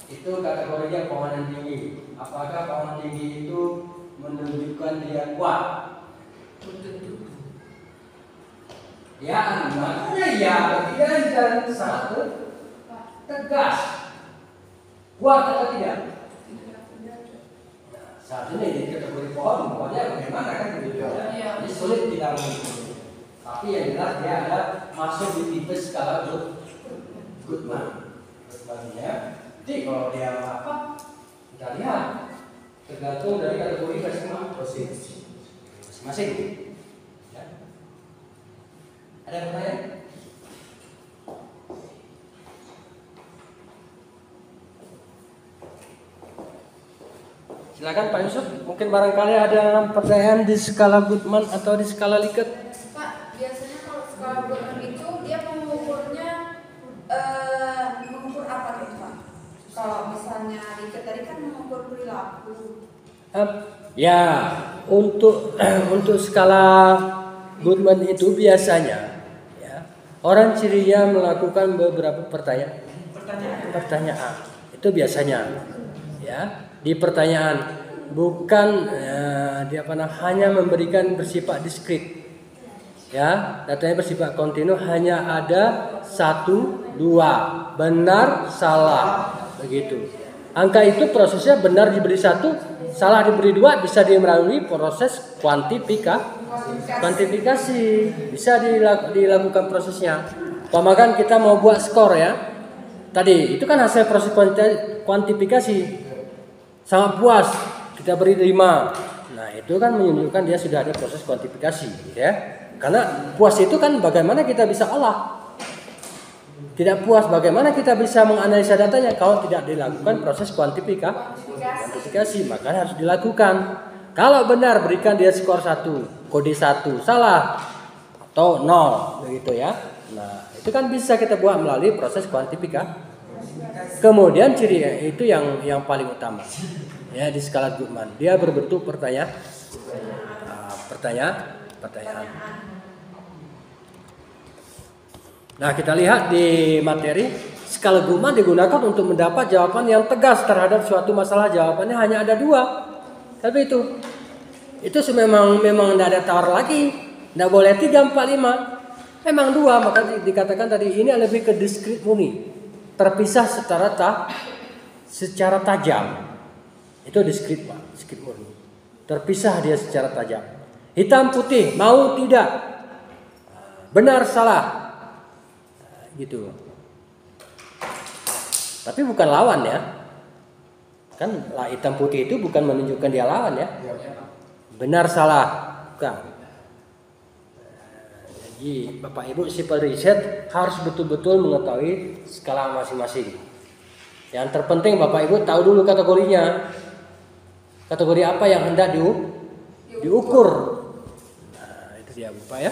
itu kategorinya pohon yang tinggi. Apakah pohon tinggi itu menunjukkan dia kuat? Ya, makanya ya, tidak dan sangat tegas. Kuat atau tidak? Nah, saat ini di kategori pohon, pohonnya bagaimana kan begitu? Ini sulit kita mengukur. Tapi yang jelas dia ada masuk di tipe skala Goodman. Ya. Jadi kalau dia apa? Kita lihat tergantung dari kategori masing-masing. Ya. Ada pertanyaan? Silakan Pak Yusuf. Mungkin barangkali ada pertanyaan di skala Goodman atau di skala Likert. Pak, biasanya kalau skala Goodman itu dia mengukurnya mengukur apa gitu Pak? Kalau misalnya Likert tadi kan mengukur perilaku. Ya, untuk skala Goodman itu biasanya ya, orang cirinya melakukan beberapa pertanyaan. Itu biasanya ya. Di pertanyaan bukan hanya memberikan bersifat diskrit ya, datanya bersifat kontinu, hanya ada 1, 2 benar salah begitu. Angka itu prosesnya benar diberi 1, salah diberi 2, bisa melalui proses kuantifikasi, bisa dilakukan prosesnya. Pemakan kita mau buat skor ya, tadi itu kan hasil proses kuantifikasi. Sangat puas, kita beri 5. Nah itu kan menunjukkan dia sudah ada proses kuantifikasi ya. Karena puas itu kan bagaimana kita bisa olah. Tidak puas bagaimana kita bisa menganalisa datanya kalau tidak dilakukan proses kuantifikasi. Maka harus dilakukan. Kalau benar berikan dia skor 1, kode 1, salah atau 0 begitu ya. Nah itu kan bisa kita buat melalui proses kuantifikasi. Kemudian ciri itu yang paling utama ya di skala Goodman, dia berbentuk pertanyaan. Nah kita lihat di materi, skala Goodman digunakan untuk mendapat jawaban yang tegas terhadap suatu masalah. Jawabannya hanya ada 2, tapi itu memang tidak ada tawar lagi, tidak boleh 3, 4, 5, memang 2. Maka dikatakan tadi ini lebih ke diskrit murni, terpisah secara tajam. Itu diskrit Pak, diskrit murni. Terpisah dia secara tajam. Hitam putih, mau tidak, benar salah, gitu. Tapi bukan lawan ya. Kan hitam putih itu bukan menunjukkan dia lawan ya. Benar salah, bukan. Jadi Bapak Ibu sipil riset harus betul-betul mengetahui skala masing-masing. Yang terpenting Bapak Ibu tahu dulu kategorinya. Kategori apa yang hendak diukur. Nah, itu dia Bapak ya.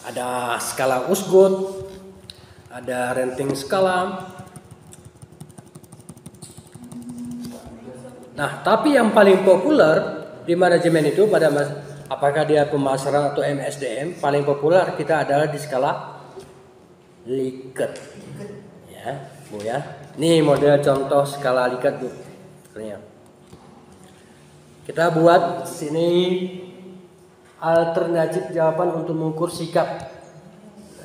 Ada skala Osgood, ada rating skala. Nah, tapi yang paling populer di manajemen itu apakah dia pemasaran atau MSDM, paling populer kita adalah di skala Likert. Ya, Bu ya. Ini model contoh skala Likert, Bu. Kita buat sini alternatif jawaban untuk mengukur sikap.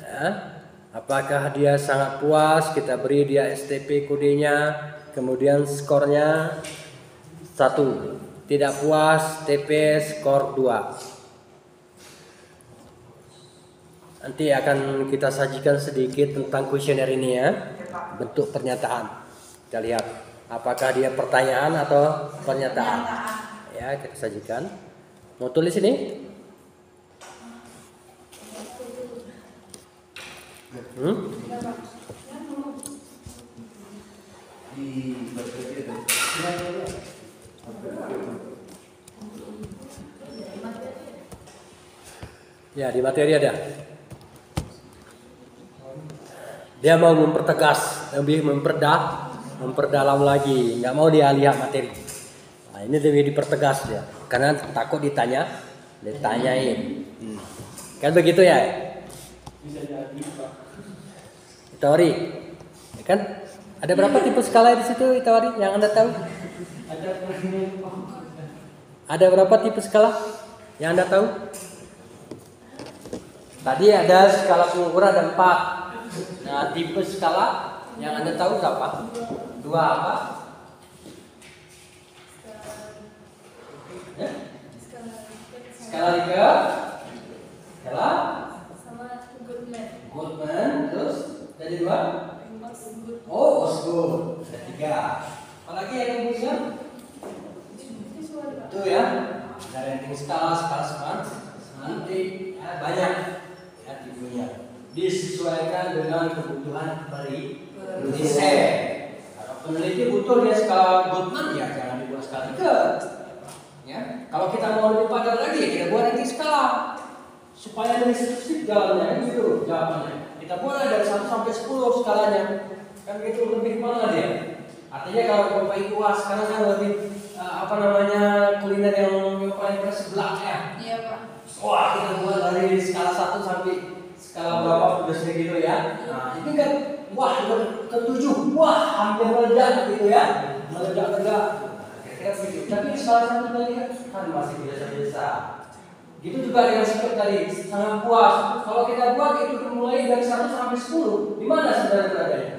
Ya. Apakah dia sangat puas, kita beri dia STP kodenya, kemudian skornya 1. Tidak puas, TP skor 2. Nanti akan kita sajikan sedikit tentang kuesioner ini ya. Bentuk pernyataan. Kita lihat apakah dia pertanyaan atau pernyataan. Ya, kita sajikan. Mau tulis ini? Ya, di materi ada. Dia mau mempertegas, lebih memperdalam lagi, nggak mau dia lihat materi. Nah, ini lebih dipertegas dia, karena takut ditanyain. Kan begitu ya? Itawari, ya kan? Ada berapa tipe skala di situ Itawari yang Anda tahu? Ada berapa tipe skala yang Anda tahu? Tadi ada skala pengukuran ada 4. Nah, tipe skala yang Anda tahu berapa? 2 apa? Ya? Skala Likert, skala Goodman, terus jadi 2? Oh, Osgood. Ada 3. Apalagi yang kemudian? Itu ya. Ada rating skala semantik, banyak ya tipenya. Disesuaikan dengan kebutuhan riset. Kalau peneliti butuh dia skala Goodman ya jangan dibuat skala Likert. Ya, kalau kita mau lebih padat lagi kita buat rating skala supaya lebih spesifik jawabannya gitu jawabannya. Kita mulai dari 1 sampai 10 skalanya. Kan gitu lebih mana dia? Artinya kalau Bapak Ibu sekarang kan lebih kuliner yang paling bersebelah ya. Iya, Pak. Wah, kita buat dari skala 1 sampai skala berapa udah segitu ya. Nah, ini kan wah ke-7. Wah, hampir meledak gitu ya. Meledak tegak. Kira-kira begitu. Tapi di skala 1 tadi kan masih biasa-biasa. Gitu juga dengan sikap tadi, sangat puas. Kalau kita buat itu mulai dari 1 sampai 10, di mana sebenarnya beradanya?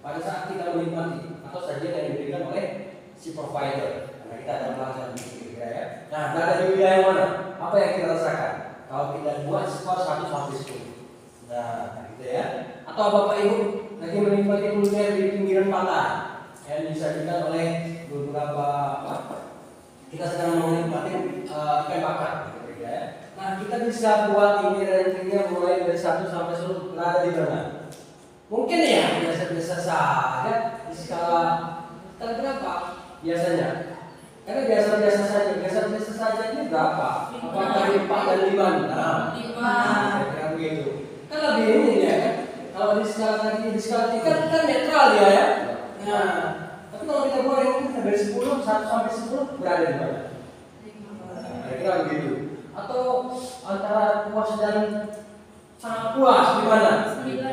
Pada saat kita menikmati atau sajian yang diberikan oleh si provider. Karena kita ada pelajaran di sini ya. Nah, berada di wilayah mana? Apa yang kita rasakan? Kalau kita buat skor 1 sampai 10. Nah, gitu ya. Atau Bapak Ibu lagi menikmati kuliner di pinggiran pantai yang disajikan oleh beberapa kita sedang menikmati ikan bakar. Nah, kita bisa buat ini rankingnya mulai dari 1 sampai 10 berada di mana? Mungkin ya biasa-biasa saja di skala berapa biasanya? Karena biasa-biasa saja ini berapa? Apakah 4 dan 5? Nah, 5. Kira begitu. Kan lebih ini ya kan? Kalau di skala tadi di skala 3 kan netral dia ya. Nah, tapi kalau kita buat yang dari 10 1 sampai 10 berada di mana? Kira begitu. Atau antara puas dan sangat puas di mana? 9.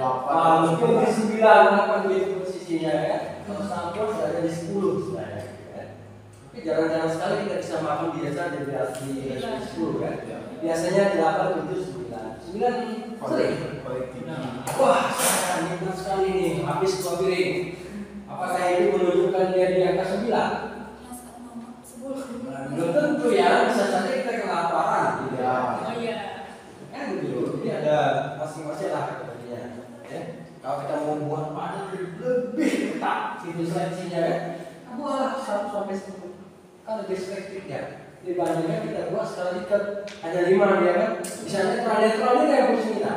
Mungkin di 9 apa begitu posisinya ya. Kalau sangat puas ada di 10 sebenarnya. Tapi jarang-jarang sekali kita bisa makan biasa di 10 kan. Biasanya 8, 7, 9. 9 sering. Wah, saya nikmat sekali nih habis 2 piring. Apakah ini menunjukkan dia di angka 9? Belum tentu ya, bisa saja kita kelaparan gitu ya. Oh iya. Kan gitu. Jadi ada masing-masing lah kategorinya. Ya. Kalau kita mau buat padat lebih ketat gitu seleksinya ya. Buatlah 1 sampai 10. Kan lebih selektif ya. Dibandingkan kita buat skala Likert hanya 5 dia kan. Bisa netral ini kayak posisi kita.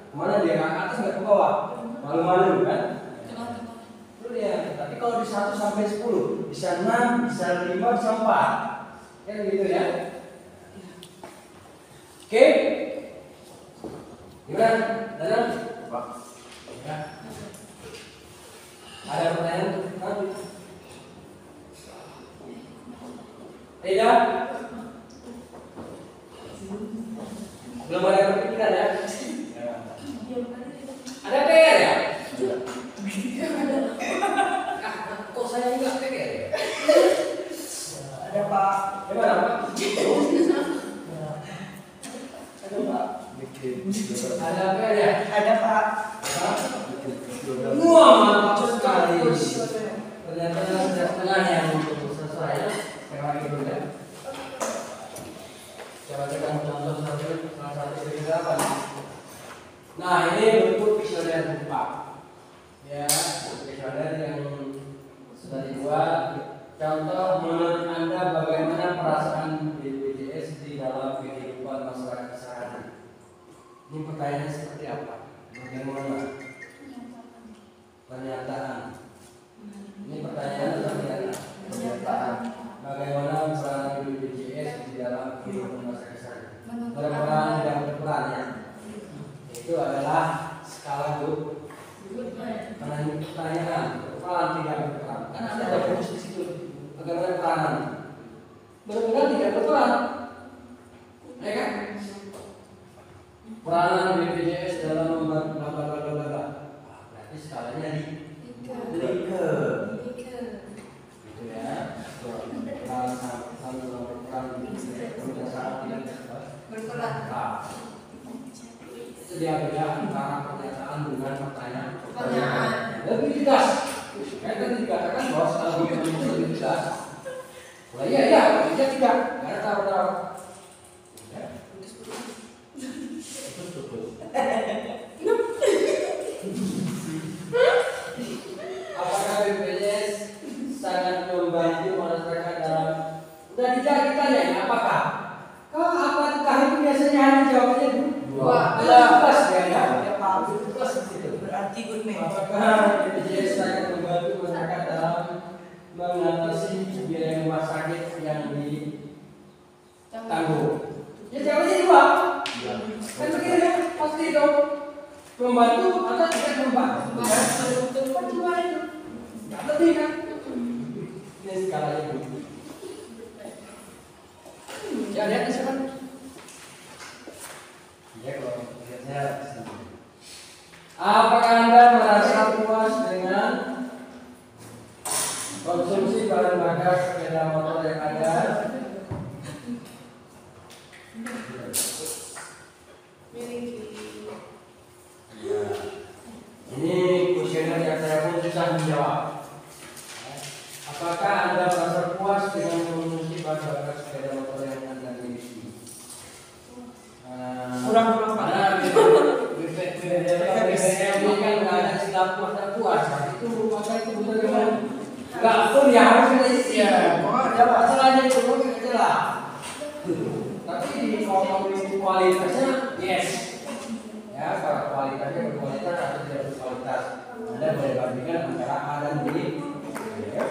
Kemana dia ke atas nggak ke bawah. Malu-malu kan. Ya, tapi kalau di 1 sampai 10 bisa 6, bisa 5, bisa 4. Kan gitu ya. Oke. Gimana? Dalam? Ya. Ada pertanyaan untuk nanti? Tidak? Belum ada perpikiran ya? Ada PR ya? Kok saya enggak PR ya? Ada Pak. Gimana Pak? Ada Pak. Ada PR ya? Ada Pak. Wah, mantap sekali. Ternyata setengah yang selesai ya. Yang lagi dulu ya. Coba kita contoh salah satu dari berapa nih? Nah, ini bentuk visioner Pak. Ya, visioner yang sudah dibuat. Contoh menurut Anda bagaimana perasaan BPJS di dalam kehidupan masyarakat sehari-hari? Ini pertanyaannya seperti apa? Bagaimana? Pernyataan. Ini pertanyaan atau pernyataan? Bagaimana peran BPJS di dalam kehidupan masyarakat sehari-hari? Berperan dan berperan ya. Itu adalah skala grup. Pertanyaan berperan tidak berperan. Kan ada rumus di situ. Bagaimana peranan? Berperan tidak berperan. Ya kan? Peranan BPJS dalam membantu bla. Berarti skalanya di ke. Gitu ya. Berperan. Itu dia beda antara pernyataan dengan pertanyaan. Lebih tegas. Kan tadi dikatakan bahwa skala itu lebih tegas. Nah, iya, dia tidak. Karena tahu. Ya. Apakah BPJS sangat membantu masyarakat dalam? Udah ditanya ya, apakah? Kalau apakah itu biasanya hanya jawabnya dua. Plus ya. Plus itu. Berarti good man. Apakah BPJS sangat membantu masyarakat dalam mengatasi biaya rumah sakit yang ditanggung? Ya jawabnya dua. Kan begitu ya, pasti dong. Membantu atau tidak membantu? Kan dua itu. Nggak lebih kan? Ini skalanya dulu. Ya lihat di sana. Ya kalau lihatnya. Apakah Anda merasa puas dengan konsumsi bahan bakar sepeda motor yang ada? Ya. Ini kuesioner yang saya pun susah menjawab. Apakah Anda merasa puas dengan konsumsi bahan bakar sepeda motor yang Anda miliki? Kurang Karena BBM ini kan nggak ada istilah puas dan puas. Itu merupakan kebutuhan nggak pun ya harus ada isi. Ya masalahnya itu mungkin jelas. Tapi di ngomongin kualitasnya, yes. Ya, kalau kualitasnya berkualitas atau tidak berkualitas, Anda boleh bandingkan antara A dan B. Ya.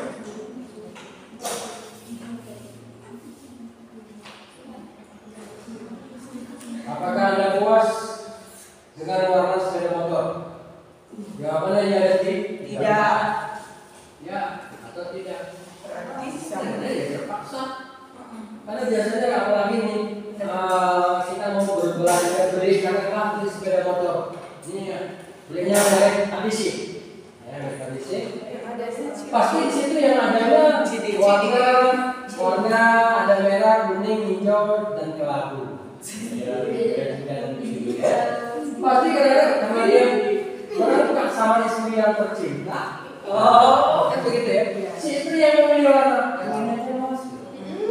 Apakah Anda puas dengan warna sepeda motor? Jawabannya ya dan Tidak. Ya atau tidak? Berarti Sebenarnya ya terpaksa. Karena biasanya apalagi nih kita mau berbelanja beli katakanlah beli sepeda motor. Ini ya, belinya merek Abisi. Ya, merek Abisi. Pasti di situ yang adanya warna ada merah, kuning, hijau dan kelabu. Pasti kadang-kadang sama dia orang sama istri yang tercinta. Oh, kan begitu ya. Si istri yang memilih warna yang ini aja mas.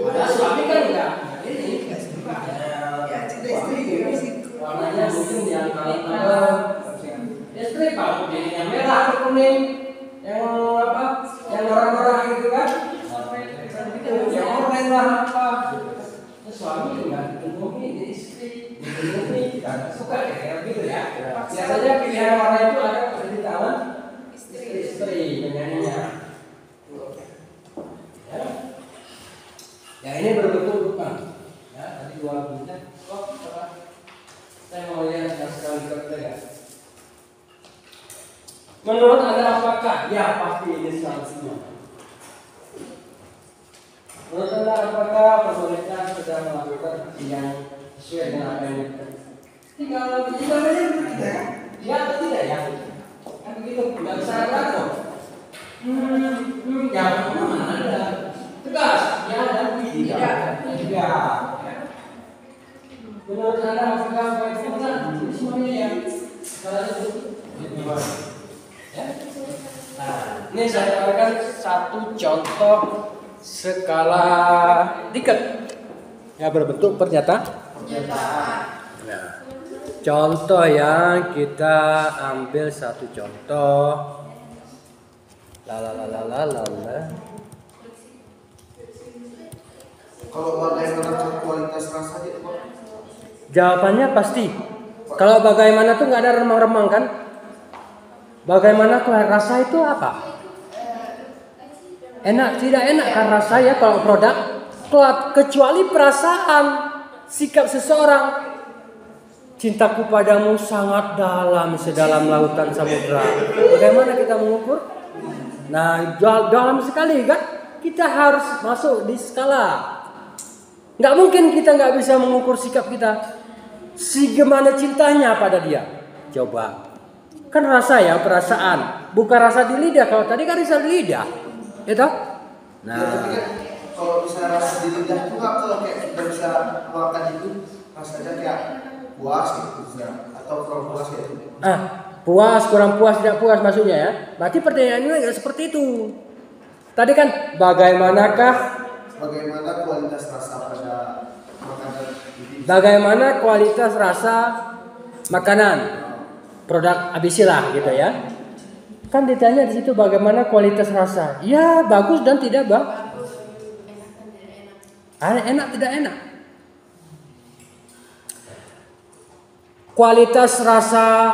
Padahal suami kan enggak. Ini warnanya mungkin yang paling tebal. Istri kalau pilih yang merah atau kuning, yang apa, yang merah-merah gitu kan? Yang oranye lah apa? Suami juga dipenuhi, jadi istri dipenuhi, tidak suka kayak gitu ya. Biasanya pilihan warna itu ada di tangan istri penyanyinya. Ya ini berbentuk bukan. Ya tadi dua bintang. Saya mau lihat yang sekali kerja ya. Menurut Anda apakah? Ya pasti ini solusinya. Menurut Anda apakah pemerintah sedang melakukan yang sesuai dengan apa yang tinggal saja tidak kan? Ya atau tidak ya? Kan begitu, tidak bisa ragu. Yang mana ada tegas, ya dan tidak. Menurut Anda apakah baik benar? Ini semuanya ya. Salah satu. Ya. Nah, ini saya tawarkan satu contoh skala Likert ya berbentuk pernyataan. Ya. Contoh ya, kita ambil satu contoh. Kalau bagaimana kualitas rasanya itu, Pak? Jawabannya pasti. Kalau bagaimana tuh nggak ada remang-remang kan? Bagaimana rasa itu apa? Enak, tidak enak kan rasa ya kalau produk. Kecuali perasaan, sikap seseorang. Cintaku padamu sangat dalam, sedalam lautan samudra. Bagaimana kita mengukur? Nah, dalam sekali kan? Kita harus masuk di skala. Nggak mungkin kita nggak bisa mengukur sikap kita. Gimana cintanya pada dia? Coba. Kan rasa ya, perasaan. Bukan rasa di lidah. Kalau tadi kan rasa di lidah. Itu? Nah. Kalau misalnya rasa di lidah juga kalau kayak kita bisa makan itu rasanya kayak puas gitu atau kurang puas gitu. Puas, kurang puas, tidak puas maksudnya ya. Berarti pertanyaannya nggak seperti itu. Tadi kan bagaimana kualitas rasa pada makanan ini? Bagaimana kualitas rasa makanan produk ABC lah gitu ya. Kan ditanya di situ bagaimana kualitas rasa. Ya bagus dan tidak bagus. Enak tidak enak. Kualitas rasa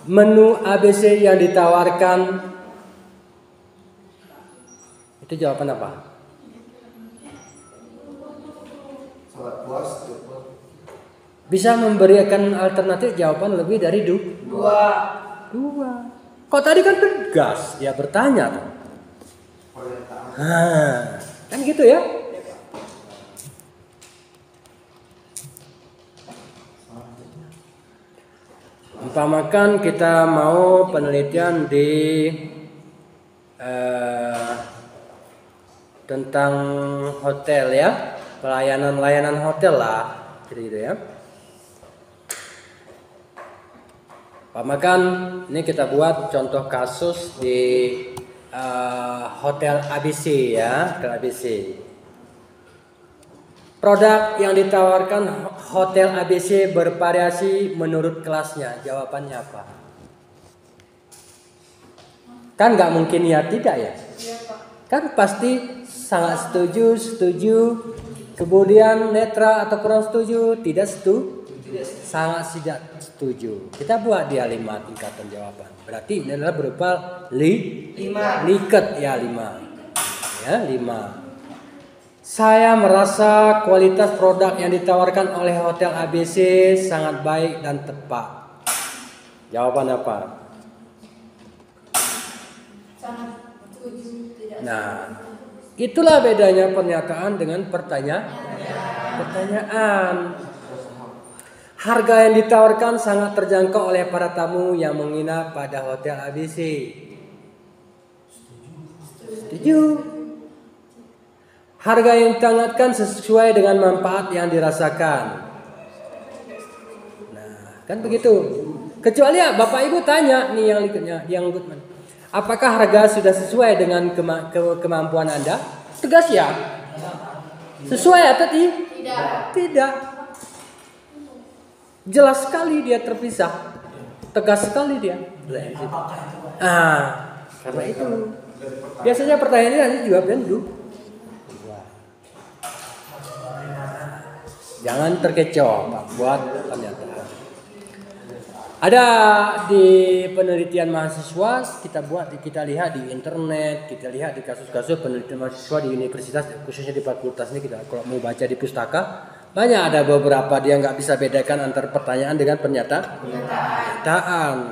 menu ABC yang ditawarkan itu jawaban apa? Sangat puas. Bisa memberikan alternatif jawaban lebih dari dua. Kok tadi kan tegas dia bertanya tuh. Kan gitu ya? Umpamakan kita mau penelitian di tentang hotel ya, pelayanan hotel lah, gitu ya. Umpamakan ini kita buat contoh kasus di hotel ABC ya, hotel ABC. Produk yang ditawarkan hotel ABC bervariasi menurut kelasnya. Jawabannya apa? Kan nggak mungkin ya tidak ya? Kan pasti sangat setuju, kemudian netra atau kurang setuju, tidak setuju, sangat tidak setuju. Kita buat dia 5 tingkatan jawaban. Berarti ini adalah berupa liket ya 5. Ya 5. Saya merasa kualitas produk yang ditawarkan oleh Hotel ABC sangat baik dan tepat. Jawaban apa? Sangat setuju, tidak. Nah, itulah bedanya pernyataan dengan pertanyaan. Harga yang ditawarkan sangat terjangkau oleh para tamu yang menginap pada Hotel ABC. Setuju. Harga yang ditawarkan sesuai dengan manfaat yang dirasakan. Nah, kan begitu. Kecuali ya Bapak Ibu tanya nih yang Goodman. Apakah harga sudah sesuai dengan kemampuan Anda? Tegas ya. Sesuai atau tidak? Jelas sekali dia terpisah. Tegas sekali dia. Karena itu. Biasanya pertanyaannya nanti jawabnya dulu. Jangan terkecoh Pak, buat pernyataan. Ada di penelitian mahasiswa kita lihat di internet, kita lihat di kasus-kasus penelitian mahasiswa di universitas, khususnya di fakultas ini kita kalau mau baca di pustaka, banyak ada beberapa dia nggak bisa bedakan antara pertanyaan dengan pernyataan.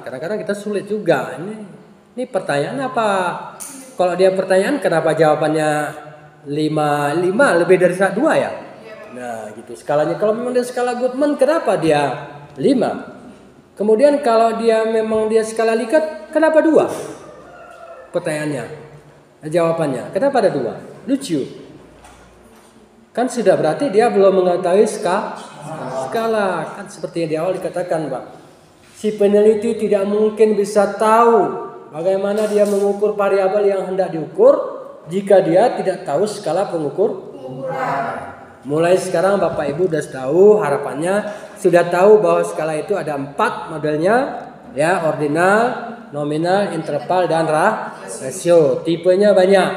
Kadang-kadang kita sulit juga. Ini pertanyaan apa? Kalau dia pertanyaan kenapa jawabannya 5 lebih dari 2 ya? Nah gitu skalanya. Kalau memang dia skala Goodman kenapa dia 5? Kemudian kalau dia memang dia skala Likert kenapa 2? Pertanyaannya, jawabannya kenapa ada 2? Lucu. Kan sudah berarti dia belum mengetahui skala. Kan seperti yang di awal dikatakan Pak. Si peneliti tidak mungkin bisa tahu bagaimana dia mengukur variabel yang hendak diukur jika dia tidak tahu skala pengukuran. Mulai sekarang Bapak Ibu sudah tahu harapannya sudah tahu bahwa skala itu ada 4 modelnya, ya, ordinal, nominal, interval, dan rasio. Tipenya banyak,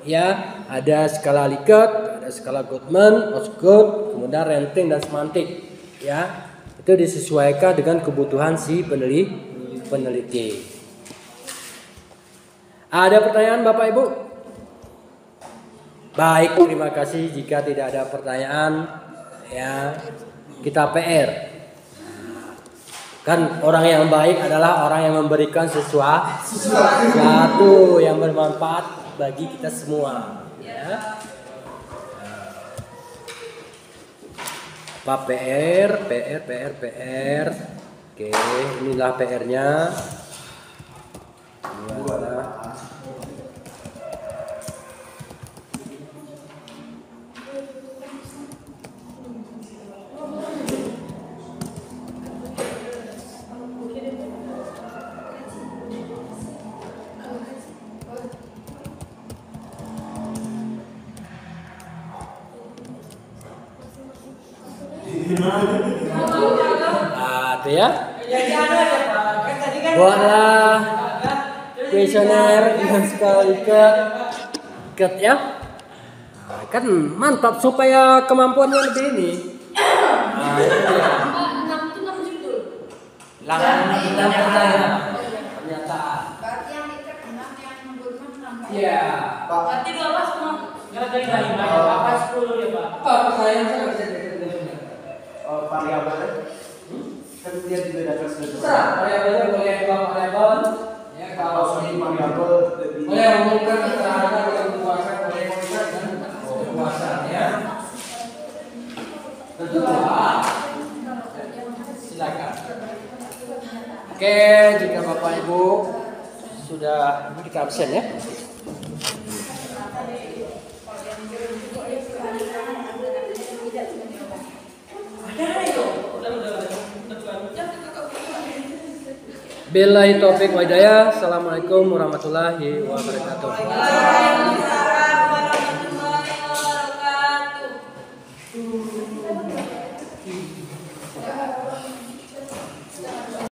ya. Ada skala Likert, ada skala Goodman, Osgood, kemudian Renting dan semantik, ya. Itu disesuaikan dengan kebutuhan si peneliti. Ada pertanyaan Bapak Ibu? Baik, terima kasih. Jika tidak ada pertanyaan, ya, kita PR. Kan orang yang baik adalah orang yang memberikan sesuatu yang bermanfaat bagi kita semua, ya. Apa PR. Oke, inilah PR-nya. Itu ya. Buatlah kuesioner yang sekali Likert, ya. Nah, kan mantap supaya kemampuannya lebih ini. Nah, itu ya. 6 itu 6 judul. Pernyataan. Berarti yang Likert 6, yang Goodman 6. Iya. Berarti 12 semua. Jangan dari banyak, apa 10 ya Pak? Apa pertanyaan saya bisa jadi? Variabelnya kan dia juga dapat Terserah, variabelnya boleh 2 variabel. Ya, kalau satu variabel lebih boleh umumkan keterangan boleh kuasa, boleh kuasa dan kuasa, ya. Tentu lah. Silakan. Oke, jika Bapak Ibu sudah kita absen, ya. Billahi taufik wa hidayah. Assalamualaikum warahmatullahi wabarakatuh.